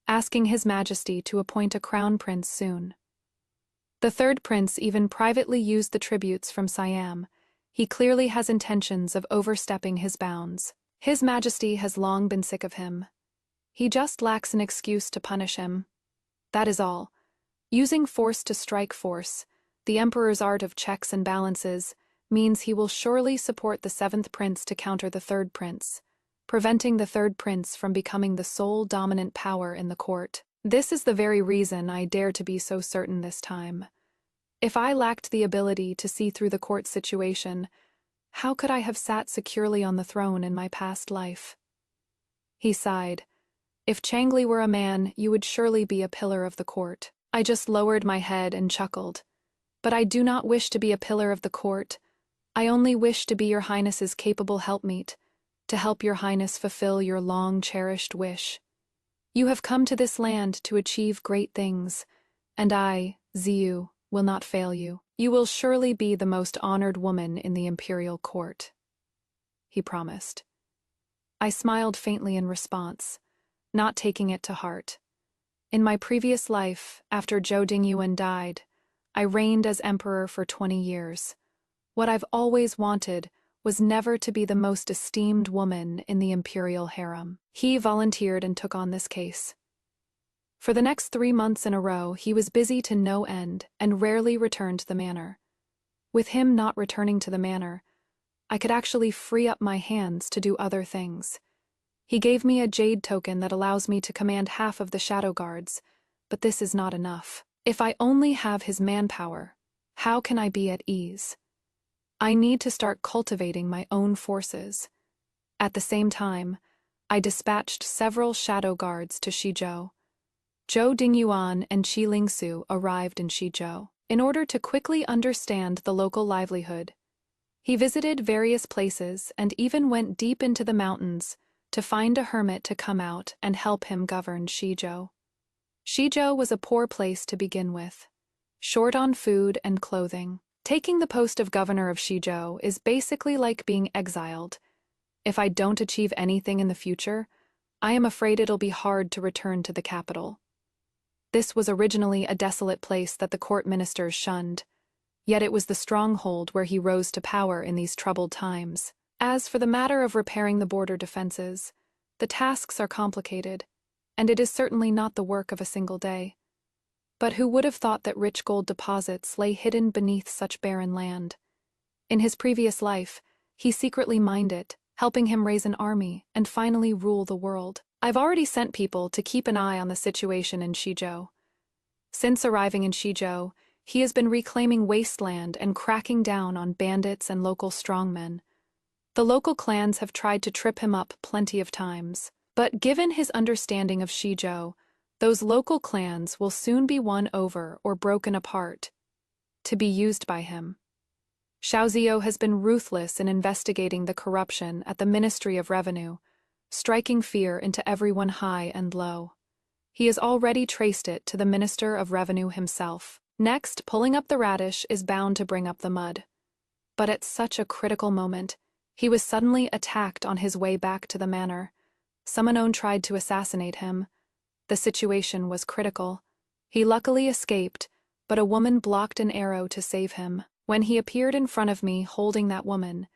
asking His Majesty to appoint a crown prince soon. The 3rd Prince even privately used the tributes from Siam. He clearly has intentions of overstepping his bounds. His Majesty has long been sick of him. He just lacks an excuse to punish him. That is all. Using force to strike force, the Emperor's art of checks and balances, means he will surely support the 7th Prince to counter the 3rd Prince, preventing the 3rd Prince from becoming the sole dominant power in the court. This is the very reason I dare to be so certain this time. If I lacked the ability to see through the court situation, how could I have sat securely on the throne in my past life? He sighed. If Changli were a man, you would surely be a pillar of the court. I just lowered my head and chuckled. But I do not wish to be a pillar of the court. I only wish to be your Highness's capable helpmeet, to help your Highness fulfill your long-cherished wish. You have come to this land to achieve great things, and I, Ziyu, will not fail you. You will surely be the most honored woman in the imperial court, he promised. I smiled faintly in response, not taking it to heart. In my previous life, after Zhou Dingyuan died, I reigned as emperor for 20 years. What I've always wanted was never to be the most esteemed woman in the imperial harem. He volunteered and took on this case. For the next 3 months in a row, he was busy to no end and rarely returned to the manor. With him not returning to the manor, I could actually free up my hands to do other things. He gave me a jade token that allows me to command half of the shadow guards, but this is not enough. If I only have his manpower, how can I be at ease? I need to start cultivating my own forces. At the same time, I dispatched several shadow guards to Shizhou. Zhou Dingyuan and Qi Lingsu arrived in Shizhou. In order to quickly understand the local livelihood, he visited various places and even went deep into the mountains to find a hermit to come out and help him govern Shizhou. Shizhou was a poor place to begin with, short on food and clothing. Taking the post of governor of Shizhou is basically like being exiled. If I don't achieve anything in the future, I am afraid it'll be hard to return to the capital. This was originally a desolate place that the court ministers shunned. yet it was the stronghold where he rose to power in these troubled times. As for the matter of repairing the border defenses, the tasks are complicated, and it is certainly not the work of a single day. But who would have thought that rich gold deposits lay hidden beneath such barren land? In his previous life, he secretly mined it, helping him raise an army and finally rule the world. I've already sent people to keep an eye on the situation in Shizhou. Since arriving in Shizhou, he has been reclaiming wasteland and cracking down on bandits and local strongmen. The local clans have tried to trip him up plenty of times, but given his understanding of Shizhou, those local clans will soon be won over or broken apart, to be used by him. Xiaozio has been ruthless in investigating the corruption at the Ministry of Revenue, striking fear into everyone high and low. He has already traced it to the Minister of Revenue himself. Next, pulling up the radish is bound to bring up the mud. But at such a critical moment, he was suddenly attacked on his way back to the manor. Some unknown tried to assassinate him. The situation was critical. He luckily escaped, but a woman blocked an arrow to save him. When he appeared in front of me holding that woman,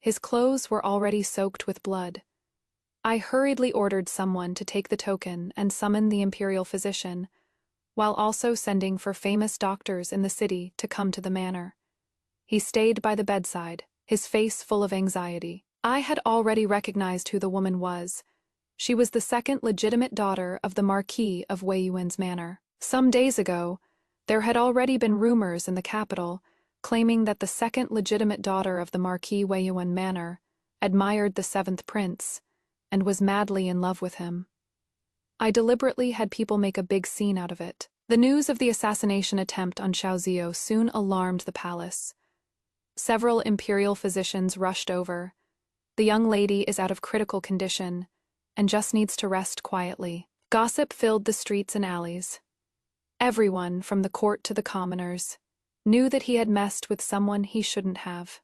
his clothes were already soaked with blood. I hurriedly ordered someone to take the token and summon the imperial physician, while also sending for famous doctors in the city to come to the manor. He stayed by the bedside, his face full of anxiety. I had already recognized who the woman was. She was the second legitimate daughter of the Marquis of Weiyuan's manor. Some days ago, there had already been rumors in the capital claiming that the second legitimate daughter of the Marquis Weiyuan manor admired the seventh prince and was madly in love with him. I deliberately had people make a big scene out of it. The news of the assassination attempt on Xiaozio soon alarmed the palace. Several imperial physicians rushed over. The young lady is out of critical condition and just needs to rest quietly. Gossip filled the streets and alleys. Everyone, from the court to the commoners, knew that he had messed with someone he shouldn't have.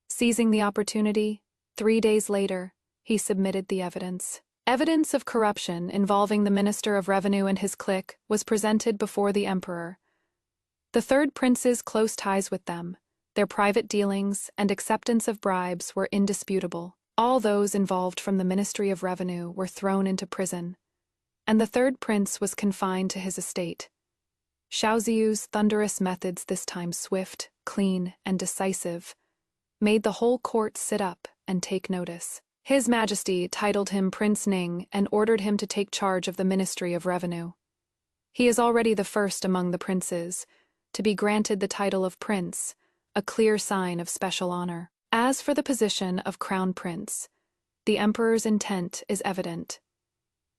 Seizing the opportunity, 3 days later, he submitted the evidence. Evidence of corruption involving the Minister of Revenue and his clique was presented before the emperor. The third prince's close ties with them, their private dealings, and acceptance of bribes were indisputable. All those involved from the Ministry of Revenue were thrown into prison, and the third prince was confined to his estate. Xiaozio's thunderous methods, this time swift, clean, and decisive, made the whole court sit up and take notice. His Majesty titled him Prince Ning and ordered him to take charge of the Ministry of Revenue. He is already the first among the princes to be granted the title of prince, a clear sign of special honor. As for the position of crown prince, the emperor's intent is evident.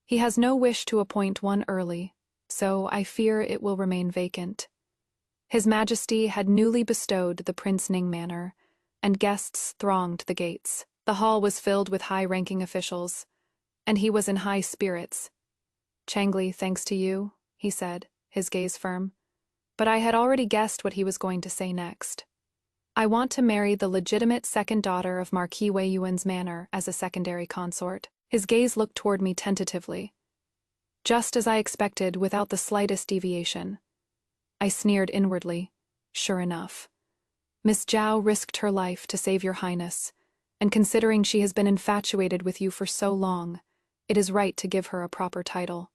He has no wish to appoint one early, so I fear it will remain vacant. His Majesty had newly bestowed the Prince Ning Manor, and guests thronged the gates. The hall was filled with high-ranking officials, and he was in high spirits. "Changli, thanks to you," he said, his gaze firm. But I had already guessed what he was going to say next. "I want to marry the legitimate second daughter of Marquis Weiyuan's manor as a secondary consort." His gaze looked toward me tentatively. Just as I expected, without the slightest deviation. I sneered inwardly. Sure enough. "Miss Zhao risked her life to save your highness, and considering she has been infatuated with you for so long, it is right to give her a proper title."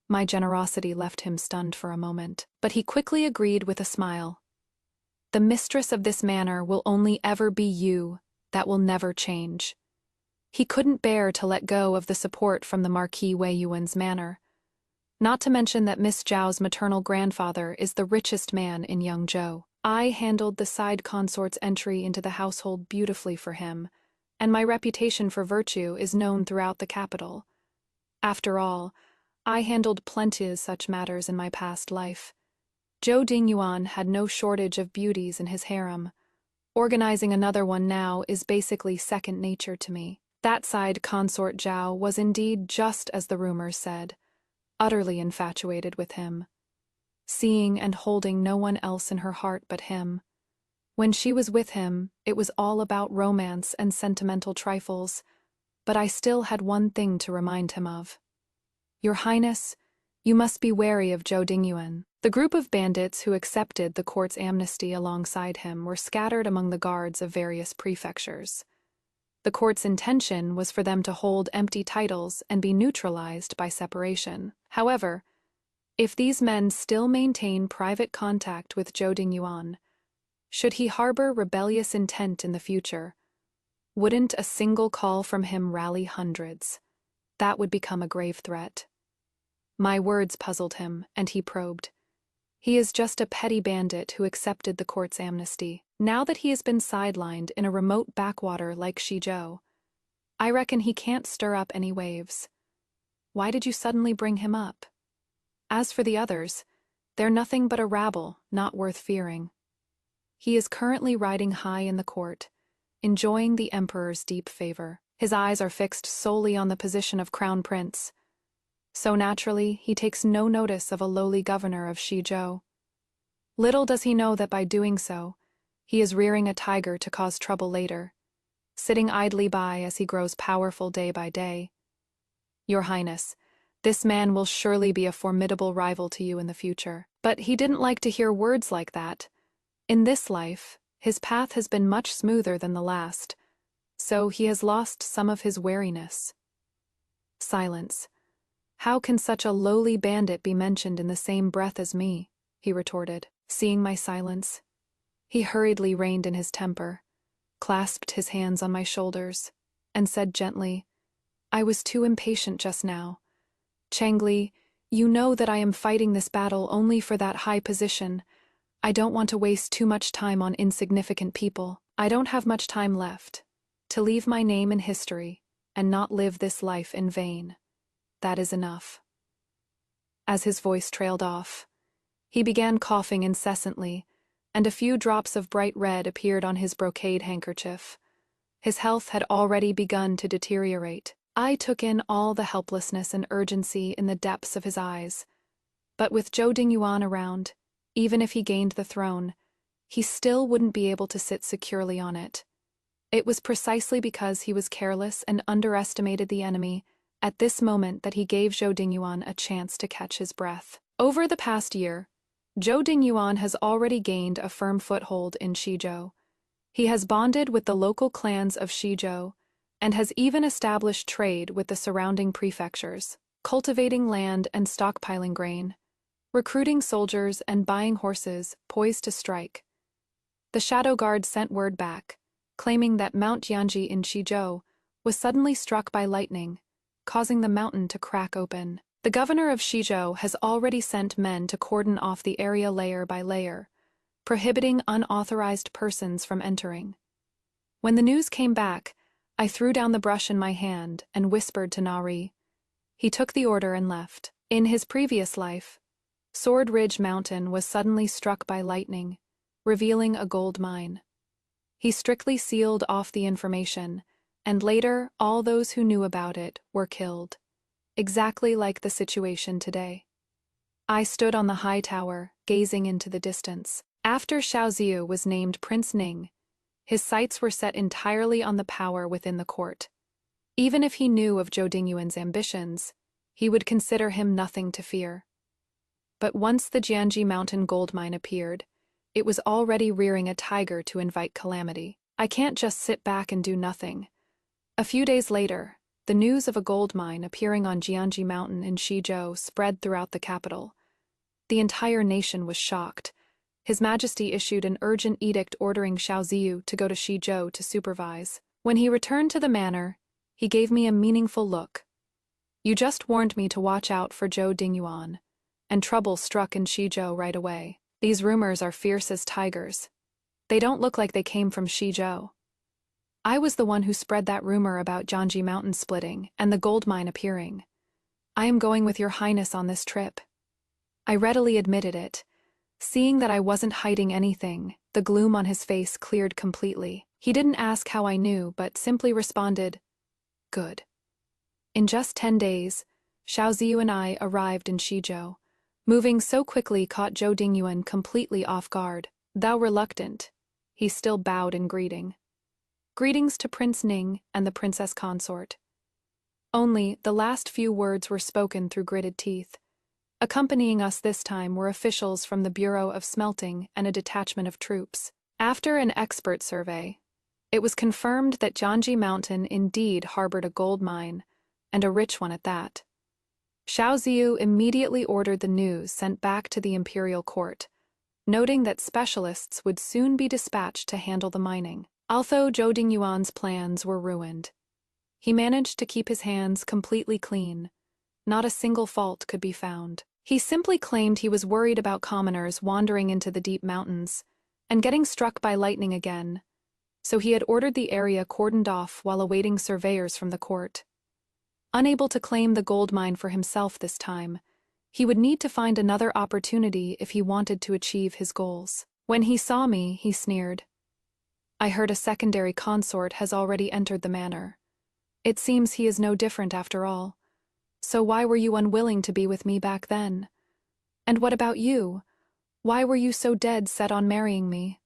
My generosity left him stunned for a moment, but he quickly agreed with a smile. "The mistress of this manor will only ever be you. That will never change." He couldn't bear to let go of the support from the Marquis Weiyuan's manor. Not to mention that Miss Zhao's maternal grandfather is the richest man in Yangzhou. I handled the side consort's entry into the household beautifully for him, and my reputation for virtue is known throughout the capital. After all, I handled plenty of such matters in my past life. Zhou Dingyuan had no shortage of beauties in his harem. Organizing another one now is basically second nature to me. That side consort Zhao was indeed just as the rumors said, utterly infatuated with him, seeing and holding no one else in her heart but him. When she was with him, it was all about romance and sentimental trifles, but I still had one thing to remind him of. "Your Highness, you must be wary of Zhou Dingyuan." The group of bandits who accepted the court's amnesty alongside him were scattered among the guards of various prefectures. The court's intention was for them to hold empty titles and be neutralized by separation. However, if these men still maintain private contact with Zhou Dingyuan, should he harbor rebellious intent in the future, wouldn't a single call from him rally hundreds? That would become a grave threat. My words puzzled him, and he probed. He is just a petty bandit who accepted the court's amnesty. Now that he has been sidelined in a remote backwater like Shizhou, I reckon he can't stir up any waves. Why did you suddenly bring him up? As for the others, they're nothing but a rabble, not worth fearing. He is currently riding high in the court, enjoying the emperor's deep favor. His eyes are fixed solely on the position of crown prince. So naturally, he takes no notice of a lowly governor of Shizhou. Little does he know that by doing so, he is rearing a tiger to cause trouble later, sitting idly by as he grows powerful day by day. Your Highness, this man will surely be a formidable rival to you in the future. But he didn't like to hear words like that. In this life, his path has been much smoother than the last, so he has lost some of his wariness. Silence. How can such a lowly bandit be mentioned in the same breath as me? He retorted. Seeing my silence, he hurriedly reined in his temper, clasped his hands on my shoulders, and said gently, I was too impatient just now. Changli, you know that I am fighting this battle only for that high position. I don't want to waste too much time on insignificant people. I don't have much time left. To leave my name in history and not live this life in vain. That is enough. As his voice trailed off, he began coughing incessantly, and a few drops of bright red appeared on his brocade handkerchief. His health had already begun to deteriorate. I took in all the helplessness and urgency in the depths of his eyes. But with Zhou Dingyuan around, even if he gained the throne, he still wouldn't be able to sit securely on it. It was precisely because he was careless and underestimated the enemy at this moment that he gave Zhou Dingyuan a chance to catch his breath. Over the past year, Zhou Dingyuan has already gained a firm foothold in Shizhou. He has bonded with the local clans of Shizhou and has even established trade with the surrounding prefectures, cultivating land and stockpiling grain, recruiting soldiers and buying horses poised to strike. The Shadow Guard sent word back, claiming that Mount Jianji in Shizhou was suddenly struck by lightning, causing the mountain to crack open. The governor of Shizhou has already sent men to cordon off the area layer by layer, prohibiting unauthorized persons from entering. When the news came back, I threw down the brush in my hand and whispered to Nari. He took the order and left. In his previous life, Sword Ridge Mountain was suddenly struck by lightning, revealing a gold mine. He strictly sealed off the information, and later all those who knew about it were killed. Exactly like the situation today. I stood on the high tower, gazing into the distance. After Xiaoziu was named Prince Ning, his sights were set entirely on the power within the court. Even if he knew of Zhou Dingyuan's ambitions, he would consider him nothing to fear. But once the Jianji Mountain gold mine appeared, it was already rearing a tiger to invite calamity. I can't just sit back and do nothing. A few days later, the news of a gold mine appearing on Jianji Mountain in Shizhou spread throughout the capital. The entire nation was shocked. His Majesty issued an urgent edict ordering Xiaoziu to go to Shizhou to supervise. When he returned to the manor, he gave me a meaningful look. You just warned me to watch out for Zhou Dingyuan, and trouble struck in Shizhou right away. These rumors are fierce as tigers. They don't look like they came from Shizhou. I was the one who spread that rumor about Jianji Mountain splitting and the gold mine appearing. I am going with your highness on this trip. I readily admitted it. Seeing that I wasn't hiding anything, the gloom on his face cleared completely. He didn't ask how I knew, but simply responded, Good. In just 10 days, Xiaoziu and I arrived in Shizhou. Moving so quickly caught Zhou Dingyuan completely off guard. Though reluctant, he still bowed in greeting. Greetings to Prince Ning and the princess consort. Only the last few words were spoken through gritted teeth. Accompanying us this time were officials from the Bureau of Smelting and a detachment of troops. After an expert survey, it was confirmed that Jiangji Mountain indeed harbored a gold mine, and a rich one at that. Xiao Ziyu immediately ordered the news sent back to the imperial court, noting that specialists would soon be dispatched to handle the mining. Although Zhou Dingyuan's plans were ruined, he managed to keep his hands completely clean. Not a single fault could be found. He simply claimed he was worried about commoners wandering into the deep mountains and getting struck by lightning again, so he had ordered the area cordoned off while awaiting surveyors from the court. Unable to claim the gold mine for himself this time, he would need to find another opportunity if he wanted to achieve his goals. When he saw me, he sneered. I heard a secondary consort has already entered the manor. It seems he is no different after all. So why were you unwilling to be with me back then? And what about you? Why were you so dead set on marrying me?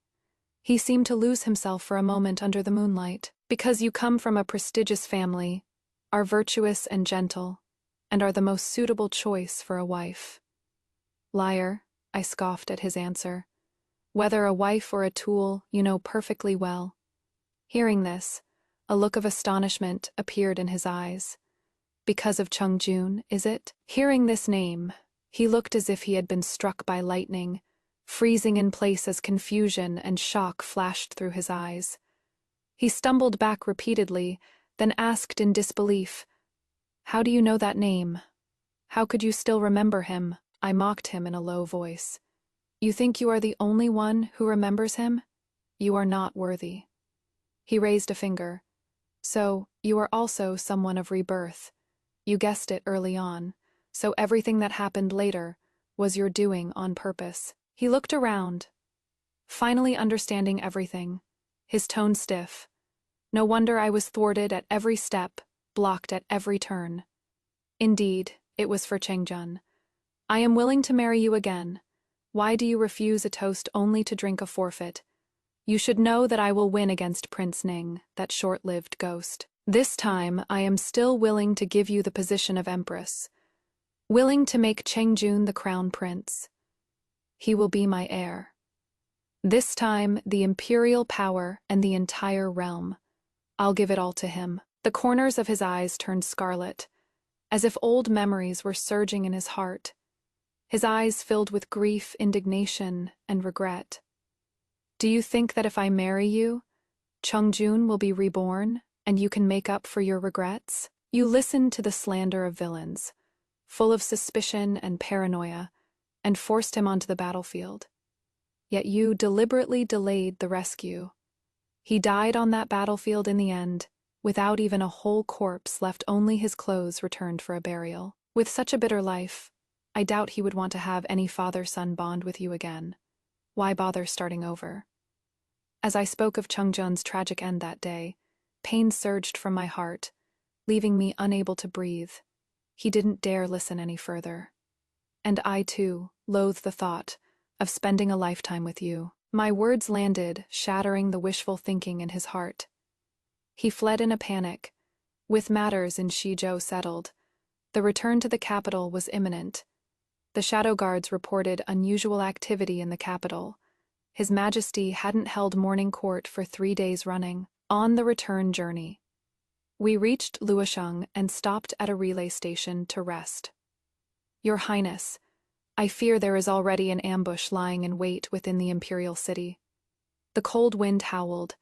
He seemed to lose himself for a moment under the moonlight. Because you come from a prestigious family, are virtuous and gentle, and are the most suitable choice for a wife. Liar, I scoffed at his answer. Whether a wife or a tool, you know perfectly well. Hearing this, a look of astonishment appeared in his eyes. Because of Chung Jun, is it? Hearing this name, he looked as if he had been struck by lightning, freezing in place as confusion and shock flashed through his eyes. He stumbled back repeatedly, then asked in disbelief, How do you know that name? How could you still remember him? I mocked him in a low voice. You think you are the only one who remembers him? You are not worthy. He raised a finger. So, you are also someone of rebirth. You guessed it early on, so everything that happened later was your doing on purpose. He looked around, finally understanding everything, his tone stiff. No wonder I was thwarted at every step, blocked at every turn. Indeed, it was for Chengjun. I am willing to marry you again. Why do you refuse a toast only to drink a forfeit? You should know that I will win against Prince Ning, that short-lived ghost. This time, I am still willing to give you the position of empress. Willing to make Chengjun the crown prince. He will be my heir. This time, the imperial power and the entire realm. I'll give it all to him. The corners of his eyes turned scarlet, as if old memories were surging in his heart. His eyes filled with grief, indignation, and regret. Do you think that if I marry you, Chengjun will be reborn, and you can make up for your regrets? You listened to the slander of villains, full of suspicion and paranoia, and forced him onto the battlefield. Yet you deliberately delayed the rescue. He died on that battlefield in the end, without even a whole corpse, left only his clothes returned for a burial. With such a bitter life, I doubt he would want to have any father-son bond with you again. Why bother starting over? As I spoke of Chengjun's tragic end that day, pain surged from my heart, leaving me unable to breathe. He didn't dare listen any further. And I, too, loathed the thought of spending a lifetime with you. My words landed, shattering the wishful thinking in his heart. He fled in a panic. With matters in Shizhou settled, the return to the capital was imminent. The shadow guards reported unusual activity in the capital. His Majesty hadn't held morning court for 3 days running. On the return journey, we reached Luosheng and stopped at a relay station to rest. Your Highness, I fear there is already an ambush lying in wait within the imperial city. The cold wind howled,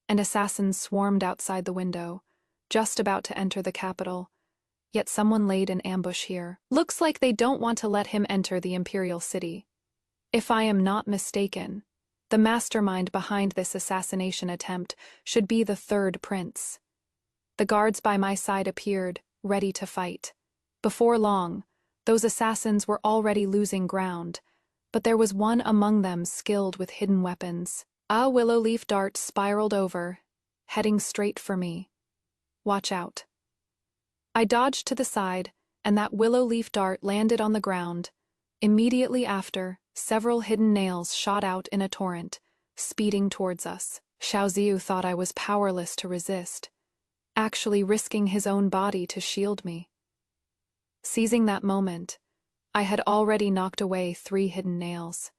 and assassins swarmed outside the window, just about to enter the capital. Yet someone laid an ambush here. Looks like they don't want to let him enter the imperial city. If I am not mistaken, the mastermind behind this assassination attempt should be the third prince. The guards by my side appeared, ready to fight. Before long, those assassins were already losing ground, but there was one among them skilled with hidden weapons. A willow leaf dart spiraled over, heading straight for me. Watch out. I dodged to the side, and that willow leaf dart landed on the ground. Immediately after, several hidden nails shot out in a torrent, speeding towards us. Xiao Ziyu thought I was powerless to resist, actually risking his own body to shield me. Seizing that moment, I had already knocked away 3 hidden nails.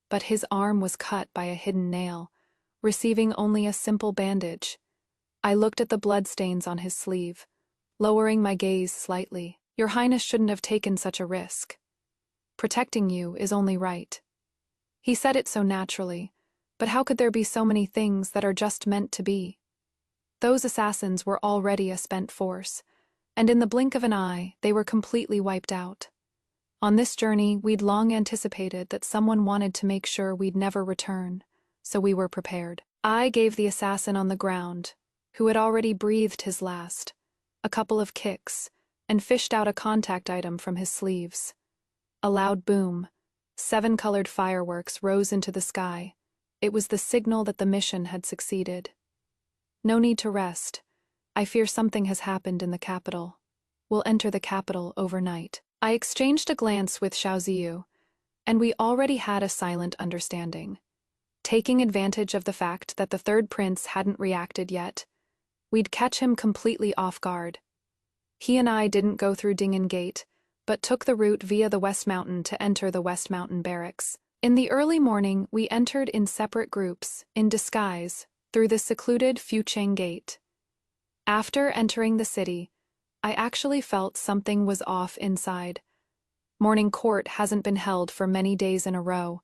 But his arm was cut by a hidden nail, receiving only a simple bandage. I looked at the bloodstains on his sleeve, lowering my gaze slightly. Your Highness shouldn't have taken such a risk. Protecting you is only right. He said it so naturally, but how could there be so many things that are just meant to be? Those assassins were already a spent force, and in the blink of an eye, they were completely wiped out. On this journey, we'd long anticipated that someone wanted to make sure we'd never return, so we were prepared. I gave the assassin on the ground, who had already breathed his last, a couple of kicks, and fished out a contact item from his sleeves. A loud boom, 7 colored fireworks rose into the sky. It was the signal that the mission had succeeded. No need to rest. I fear something has happened in the capital. We'll enter the capital overnight. I exchanged a glance with Xiaoziyu, and we already had a silent understanding. Taking advantage of the fact that the third prince hadn't reacted yet, we'd catch him completely off guard. He and I didn't go through Dingen Gate, but took the route via the West Mountain to enter the West Mountain barracks. In the early morning, we entered in separate groups, in disguise, through the secluded Fucheng Gate. After entering the city, I actually felt something was off inside. Morning court hasn't been held for many days in a row.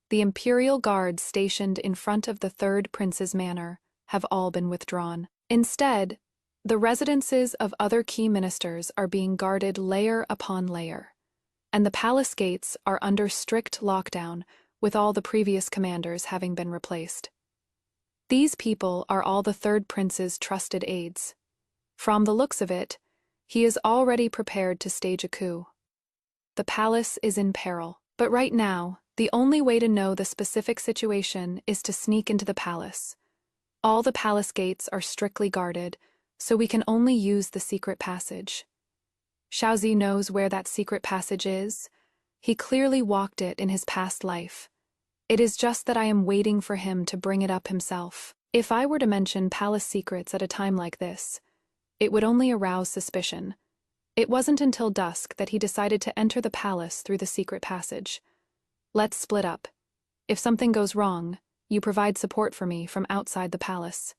The imperial guards stationed in front of the third prince's manor have all been withdrawn. Instead, the residences of other key ministers are being guarded layer upon layer, and the palace gates are under strict lockdown, with all the previous commanders having been replaced. These people are all the third prince's trusted aides. From the looks of it, he is already prepared to stage a coup. The palace is in peril, but right now, the only way to know the specific situation is to sneak into the palace. All the palace gates are strictly guarded, so we can only use the secret passage. Xiaozi knows where that secret passage is. He clearly walked it in his past life. It is just that I am waiting for him to bring it up himself. If I were to mention palace secrets at a time like this, it would only arouse suspicion. It wasn't until dusk that he decided to enter the palace through the secret passage. Let's split up. If something goes wrong, you provide support for me from outside the palace.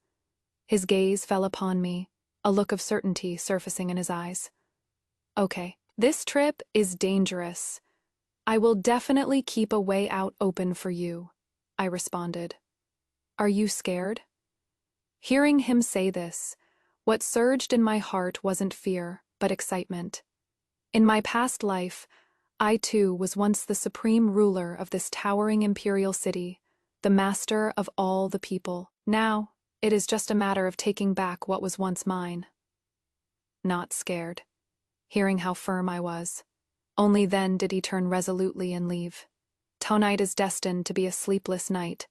His gaze fell upon me, a look of certainty surfacing in his eyes. Okay, this trip is dangerous. I will definitely keep a way out open for you, I responded. Are you scared? Hearing him say this, what surged in my heart wasn't fear, but excitement. In my past life, I too was once the supreme ruler of this towering imperial city, the master of all the people. Now, it is just a matter of taking back what was once mine. Not scared. Hearing how firm I was. Only then did he turn resolutely and leave. Tonight is destined to be a sleepless night,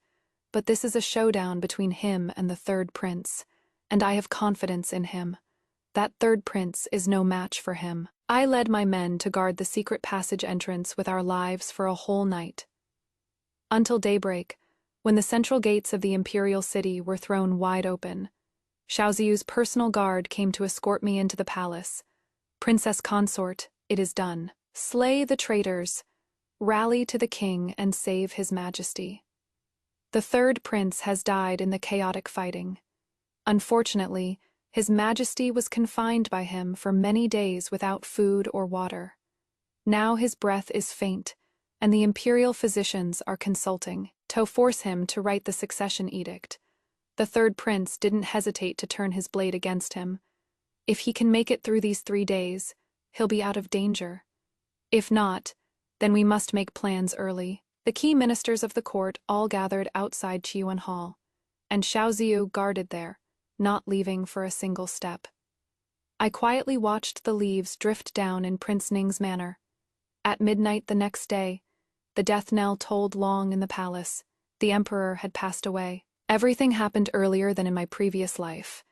but this is a showdown between him and the third prince, and I have confidence in him. That third prince is no match for him. I led my men to guard the secret passage entrance with our lives for a whole night. Until daybreak, when the central gates of the imperial city were thrown wide open, Xiaoziyu's personal guard came to escort me into the palace. Princess consort, it is done. Slay the traitors, rally to the king and save his majesty. The third prince has died in the chaotic fighting. Unfortunately, his majesty was confined by him for many days without food or water. Now his breath is faint, and the imperial physicians are consulting to force him to write the succession edict. The third prince didn't hesitate to turn his blade against him. If he can make it through these 3 days, he'll be out of danger. If not, then we must make plans early. The key ministers of the court all gathered outside Qiyuan Hall, and Xiaoziyu guarded there, not leaving for a single step. I quietly watched the leaves drift down in Prince Ning's manor. At midnight the next day, the death knell tolled long in the palace. The emperor had passed away. Everything happened earlier than in my previous life.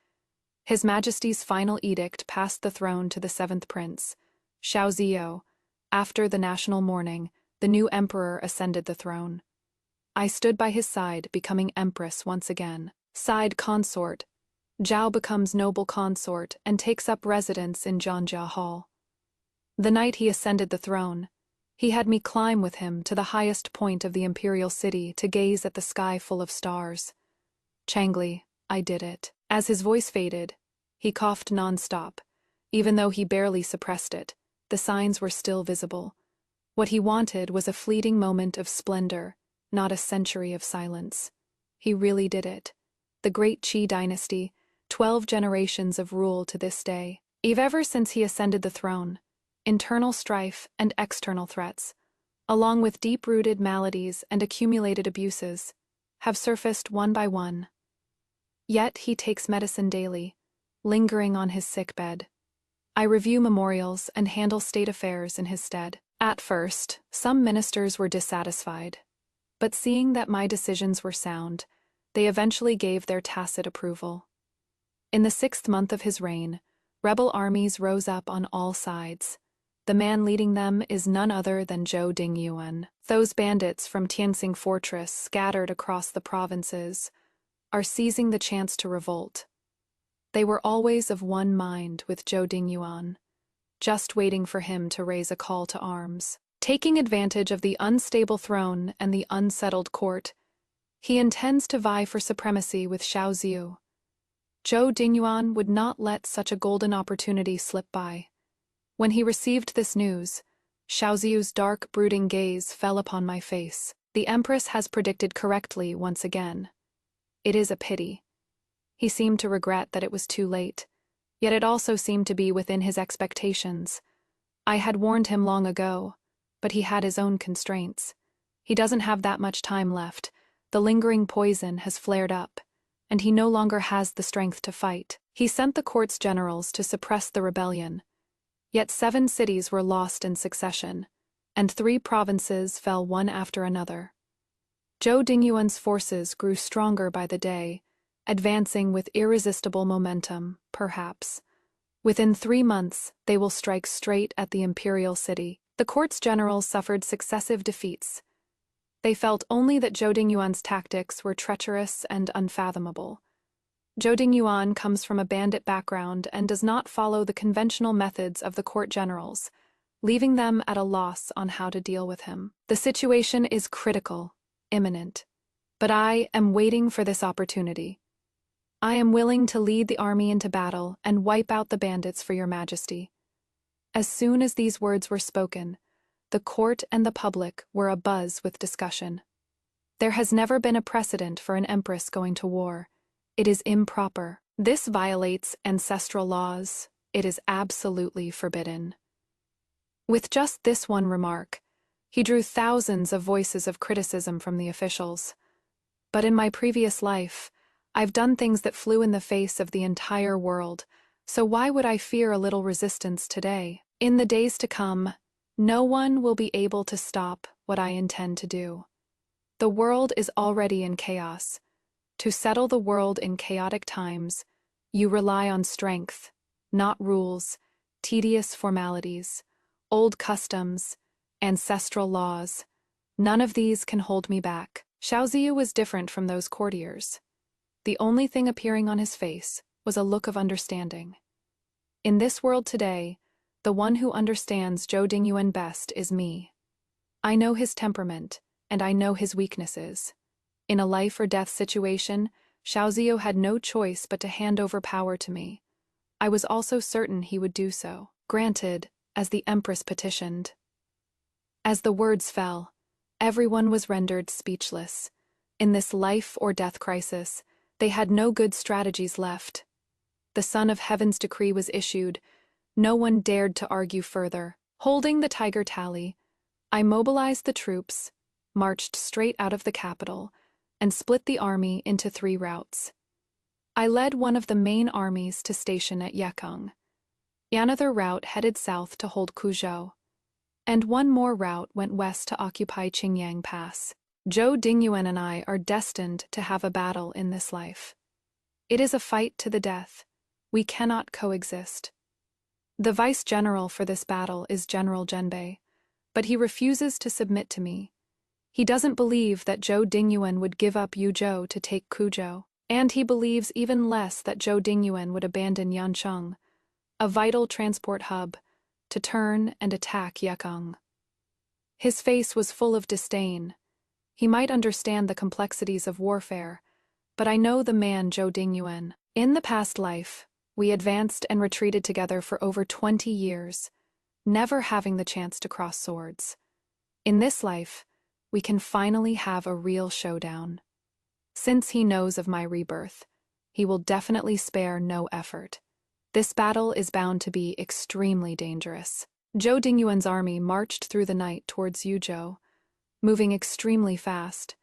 His Majesty's final edict passed the throne to the 7th prince, Xiaoziyu. After the national mourning, the new emperor ascended the throne. I stood by his side, becoming empress once again. Side consort, Zhao becomes noble consort and takes up residence in Zhangjia Hall. The night he ascended the throne, He had me climb with him to the highest point of the imperial city to gaze at the sky full of stars. Changli, I did it. As his voice faded, he coughed non-stop. Even though he barely suppressed it, the signs were still visible. What he wanted was a fleeting moment of splendor, not a century of silence. He really did it. The great Qi dynasty, 12 generations of rule to this day. Ever since he ascended the throne, internal strife and external threats, along with deep-rooted maladies and accumulated abuses, have surfaced one by one. Yet he takes medicine daily, lingering on his sickbed. I review memorials and handle state affairs in his stead. At first, some ministers were dissatisfied, but seeing that my decisions were sound, they eventually gave their tacit approval. In the 6th month of his reign, rebel armies rose up on all sides. The man leading them is none other than Zhou Dingyuan. Those bandits from Tianxing Fortress, scattered across the provinces, are seizing the chance to revolt. They were always of one mind with Zhou Dingyuan, just waiting for him to raise a call to arms. Taking advantage of the unstable throne and the unsettled court, he intends to vie for supremacy with Xiaoziu. Zhou Dingyuan would not let such a golden opportunity slip by. When he received this news, Xiaoziu's dark, brooding gaze fell upon my face. The Empress has predicted correctly once again. It is a pity. He seemed to regret that it was too late, yet it also seemed to be within his expectations. I had warned him long ago, but he had his own constraints. He doesn't have that much time left. The lingering poison has flared up, and he no longer has the strength to fight. He sent the court's generals to suppress the rebellion. Yet 7 cities were lost in succession, and 3 provinces fell one after another. Zhou Dingyuan's forces grew stronger by the day, advancing with irresistible momentum, perhaps. Within 3 months, they will strike straight at the imperial city. The court's generals suffered successive defeats. They felt only that Zhou Dingyuan's tactics were treacherous and unfathomable. Zhou Dingyuan comes from a bandit background and does not follow the conventional methods of the court generals, leaving them at a loss on how to deal with him. The situation is critical, imminent, but I am waiting for this opportunity. I am willing to lead the army into battle and wipe out the bandits for your majesty. As soon as these words were spoken, the court and the public were abuzz with discussion. There has never been a precedent for an empress going to war. It is improper. This violates ancestral laws. It is absolutely forbidden. With just this one remark, he drew thousands of voices of criticism from the officials. But in my previous life, I've done things that flew in the face of the entire world, so why would I fear a little resistance today? In the days to come, no one will be able to stop what I intend to do. The world is already in chaos. To settle the world in chaotic times, you rely on strength, not rules, tedious formalities, old customs, ancestral laws. None of these can hold me back. Xiaoziu was different from those courtiers. The only thing appearing on his face was a look of understanding. In this world today, the one who understands Zhou Dingyuan best is me. I know his temperament, and I know his weaknesses. In a life-or-death situation, Xiaoziu had no choice but to hand over power to me. I was also certain he would do so. Granted, as the Empress petitioned. As the words fell, everyone was rendered speechless. In this life-or-death crisis, they had no good strategies left. The Son of Heaven's decree was issued. No one dared to argue further. Holding the tiger tally, I mobilized the troops, marched straight out of the capital, and split the army into 3 routes. I led one of the main armies to station at Yekung. Another route headed south to hold Kuzhou, and one more route went west to occupy Qingyang Pass. Zhou Dingyuan and I are destined to have a battle in this life. It is a fight to the death. We cannot coexist. The vice-general for this battle is General Zhenbei, but he refuses to submit to me. He doesn't believe that Zhou Dingyuan would give up Yuzhou to take Kuzhou, and he believes even less that Zhou Dingyuan would abandon Yancheng, a vital transport hub, to turn and attack Yekung. His face was full of disdain. He might understand the complexities of warfare, but I know the man Zhou Dingyuan. In the past life, we advanced and retreated together for over 20 years, never having the chance to cross swords. In this life, we can finally have a real showdown. Since he knows of my rebirth, he will definitely spare no effort. This battle is bound to be extremely dangerous. Zhou Dingyuan's army marched through the night towards Yuzhou, moving extremely fast.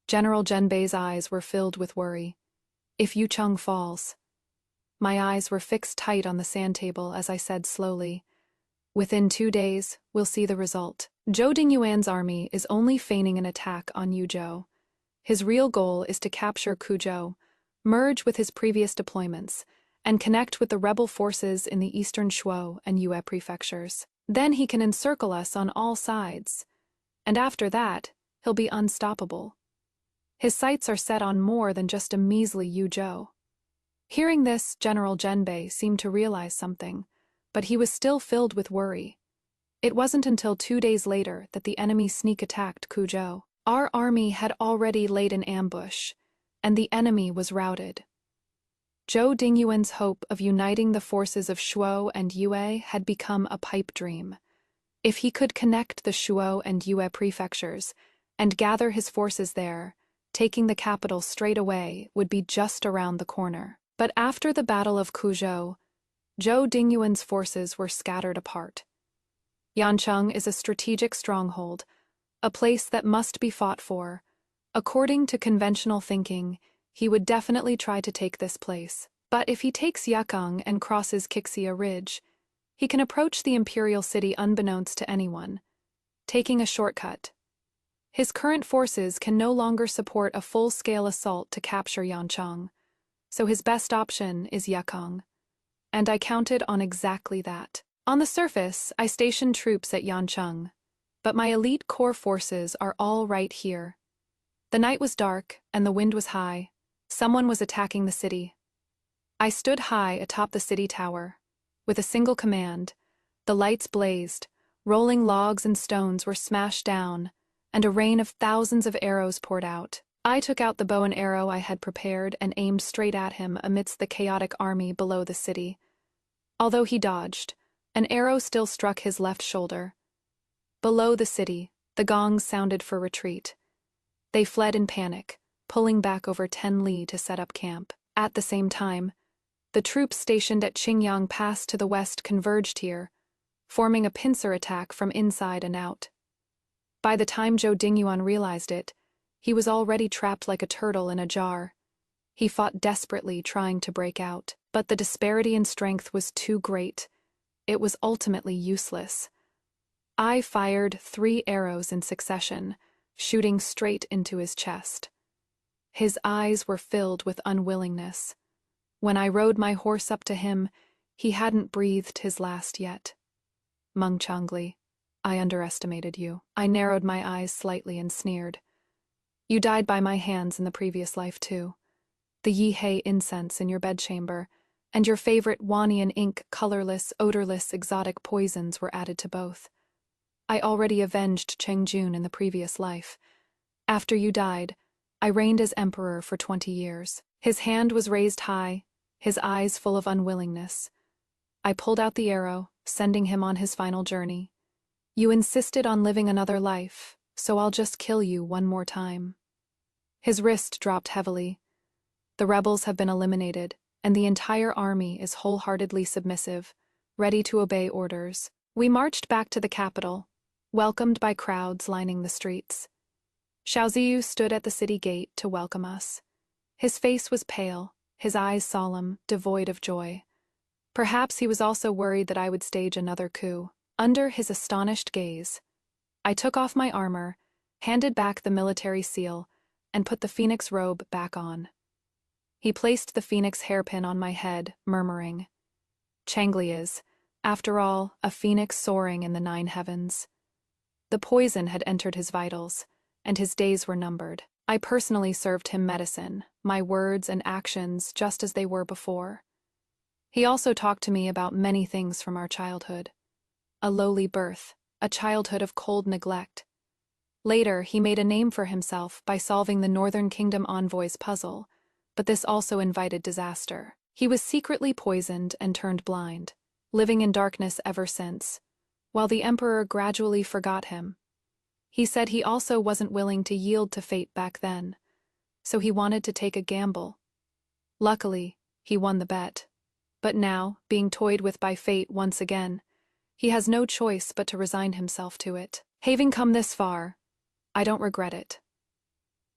General Zhenbei's eyes were filled with worry. If Yucheng falls. My eyes were fixed tight on the sand table as I said slowly, within 2 days, we'll see the result. Zhou Dingyuan's army is only feigning an attack on Yuzhou. His real goal is to capture Kuzhou, merge with his previous deployments, and connect with the rebel forces in the eastern Shuo and Yue prefectures. Then he can encircle us on all sides. And after that, he'll be unstoppable. His sights are set on more than just a measly Yuzhou. Hearing this, General Zhenbei seemed to realize something, but he was still filled with worry. It wasn't until 2 days later that the enemy sneak attacked Kuzhou. Our army had already laid an ambush, and the enemy was routed. Zhou Dingyuan's hope of uniting the forces of Shuo and Yue had become a pipe dream. If he could connect the Shuo and Yue prefectures and gather his forces there, taking the capital straight away would be just around the corner. But after the Battle of Kuzhou, Zhou Dingyuan's forces were scattered apart. Yancheng is a strategic stronghold, a place that must be fought for. According to conventional thinking, he would definitely try to take this place. But if he takes Yakeng and crosses Qixia Ridge, he can approach the imperial city unbeknownst to anyone, taking a shortcut. His current forces can no longer support a full-scale assault to capture Yancheng, so his best option is Yakeng. And I counted on exactly that. On the surface, I stationed troops at Yancheng, but my elite core forces are all right here. The night was dark and the wind was high. Someone was attacking the city. I stood high atop the city tower. With a single command, the lights blazed, rolling logs and stones were smashed down, and a rain of thousands of arrows poured out. I took out the bow and arrow I had prepared and aimed straight at him amidst the chaotic army below the city. Although he dodged, an arrow still struck his left shoulder. Below the city, the gongs sounded for retreat. They fled in panic, pulling back over 10 li to set up camp. At the same time, the troops stationed at Qingyang Pass to the west converged here, forming a pincer attack from inside and out. By the time Zhou Dingyuan realized it, he was already trapped like a turtle in a jar. He fought desperately, trying to break out, but the disparity in strength was too great. It was ultimately useless. I fired 3 arrows in succession, shooting straight into his chest. His eyes were filled with unwillingness. When I rode my horse up to him, he hadn't breathed his last yet. Meng Changli, I underestimated you. I narrowed my eyes slightly and sneered. You died by my hands in the previous life too. The Yihei incense in your bedchamber, and your favorite Wanian ink colorless, odorless, exotic poisons were added to both. I already avenged Chengjun in the previous life. After you died, I reigned as emperor for 20 years. His hand was raised high, his eyes full of unwillingness. I pulled out the arrow, sending him on his final journey. You insisted on living another life, so I'll just kill you one more time. His wrist dropped heavily. The rebels have been eliminated, and the entire army is wholeheartedly submissive, ready to obey orders. We marched back to the capital, welcomed by crowds lining the streets. Xiaoziyu stood at the city gate to welcome us. His face was pale, his eyes solemn, devoid of joy. Perhaps he was also worried that I would stage another coup. Under his astonished gaze, I took off my armor, handed back the military seal, and put the phoenix robe back on. He placed the phoenix hairpin on my head, murmuring, "Changli is, after all, a phoenix soaring in the 9 heavens." The poison had entered his vitals, and his days were numbered. I personally served him medicine, my words and actions just as they were before. He also talked to me about many things from our childhood. A lowly birth, a childhood of cold neglect. Later, he made a name for himself by solving the Northern Kingdom envoy's puzzle, but this also invited disaster. He was secretly poisoned and turned blind, living in darkness ever since, while the emperor gradually forgot him. He said he also wasn't willing to yield to fate back then, so he wanted to take a gamble. Luckily, he won the bet. But now, being toyed with by fate once again, he has no choice but to resign himself to it. Having come this far, I don't regret it.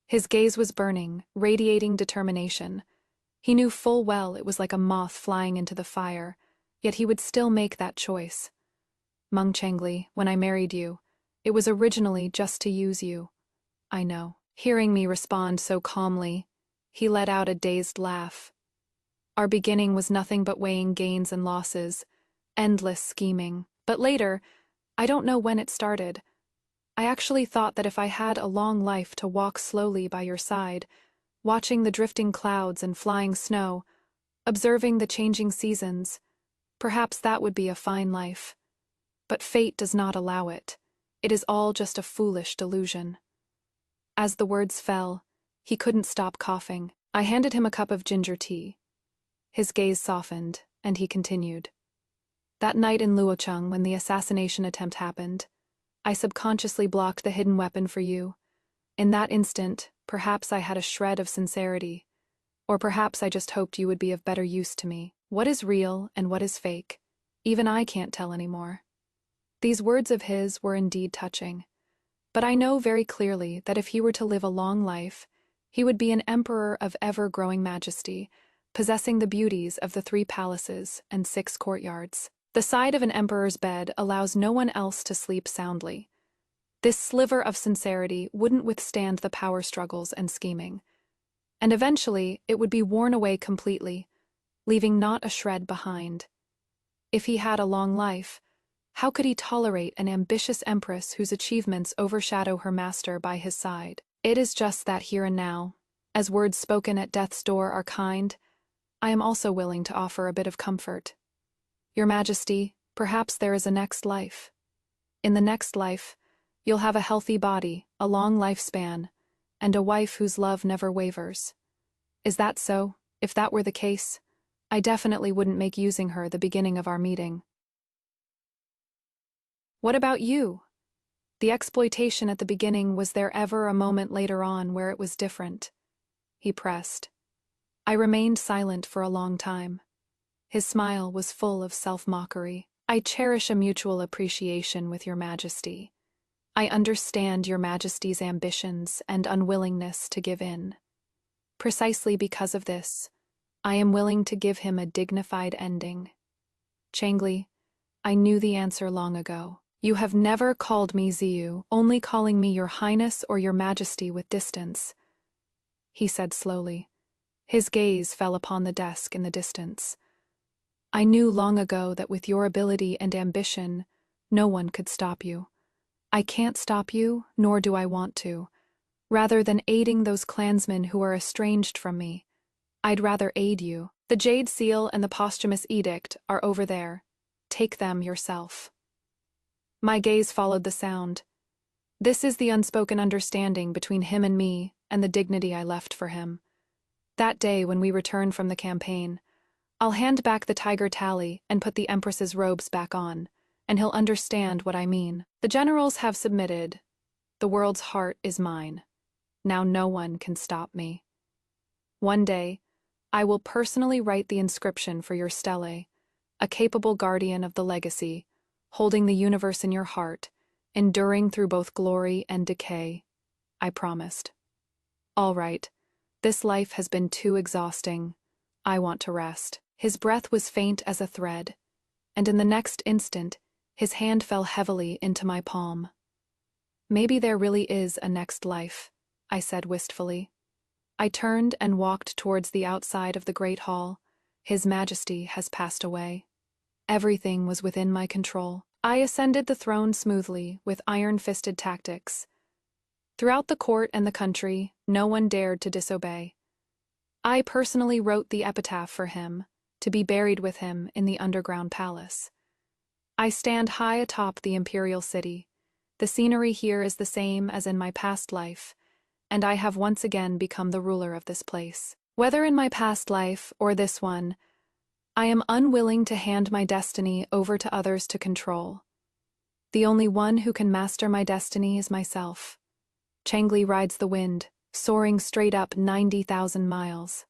His gaze was burning, radiating determination. He knew full well it was like a moth flying into the fire, yet he would still make that choice. Meng Chengli, when I married you, it was originally just to use you. I know. Hearing me respond so calmly, he let out a dazed laugh. Our beginning was nothing but weighing gains and losses, endless scheming. But later, I don't know when it started, I actually thought that if I had a long life to walk slowly by your side, watching the drifting clouds and flying snow, observing the changing seasons, perhaps that would be a fine life. But fate does not allow it. It is all just a foolish delusion. As the words fell, he couldn't stop coughing. I handed him a cup of ginger tea. His gaze softened, and he continued. That night in Luocheng, when the assassination attempt happened, I subconsciously blocked the hidden weapon for you. In that instant, perhaps I had a shred of sincerity, or perhaps I just hoped you would be of better use to me. What is real and what is fake? Even I can't tell anymore. These words of his were indeed touching, but I know very clearly that if he were to live a long life, he would be an emperor of ever-growing majesty, possessing the beauties of the 3 palaces and 6 courtyards. The side of an emperor's bed allows no one else to sleep soundly. This sliver of sincerity wouldn't withstand the power struggles and scheming, and eventually it would be worn away completely, leaving not a shred behind. If he had a long life, how could he tolerate an ambitious empress whose achievements overshadow her master by his side? It is just that here and now, as words spoken at death's door are kind, I am also willing to offer a bit of comfort. Your Majesty, perhaps there is a next life. In the next life, you'll have a healthy body, a long lifespan, and a wife whose love never wavers. Is that so? If that were the case, I definitely wouldn't make using her the beginning of our meeting. What about you? The exploitation at the beginning, was there ever a moment later on where it was different? He pressed. I remained silent for a long time. His smile was full of self-mockery. I cherish a mutual appreciation with Your Majesty. I understand Your Majesty's ambitions and unwillingness to give in. Precisely because of this, I am willing to give him a dignified ending. Chengli, I knew the answer long ago. You have never called me Ziyu, only calling me Your Highness or Your Majesty with distance, he said slowly. His gaze fell upon the desk in the distance. I knew long ago that with your ability and ambition, no one could stop you. I can't stop you, nor do I want to. Rather than aiding those clansmen who are estranged from me, I'd rather aid you. The Jade Seal and the posthumous edict are over there. Take them yourself. My gaze followed the sound. This is the unspoken understanding between him and me, and the dignity I left for him. That day when we returned from the campaign, I'll hand back the tiger tally and put the Empress's robes back on, and he'll understand what I mean. The generals have submitted. The world's heart is mine. Now no one can stop me. One day, I will personally write the inscription for your stele, a capable guardian of the legacy, holding the universe in your heart, enduring through both glory and decay. I promised. All right, this life has been too exhausting. I want to rest. His breath was faint as a thread, and in the next instant, his hand fell heavily into my palm. Maybe there really is a next life, I said wistfully. I turned and walked towards the outside of the great hall. His Majesty has passed away. Everything was within my control. I ascended the throne smoothly, with iron-fisted tactics. Throughout the court and the country, no one dared to disobey. I personally wrote the epitaph for him, to be buried with him in the underground palace. I stand high atop the imperial city. The scenery here is the same as in my past life, and I have once again become the ruler of this place. Whether in my past life or this one, I am unwilling to hand my destiny over to others to control. The only one who can master my destiny is myself. Changli rides the wind, soaring straight up 90,000 miles.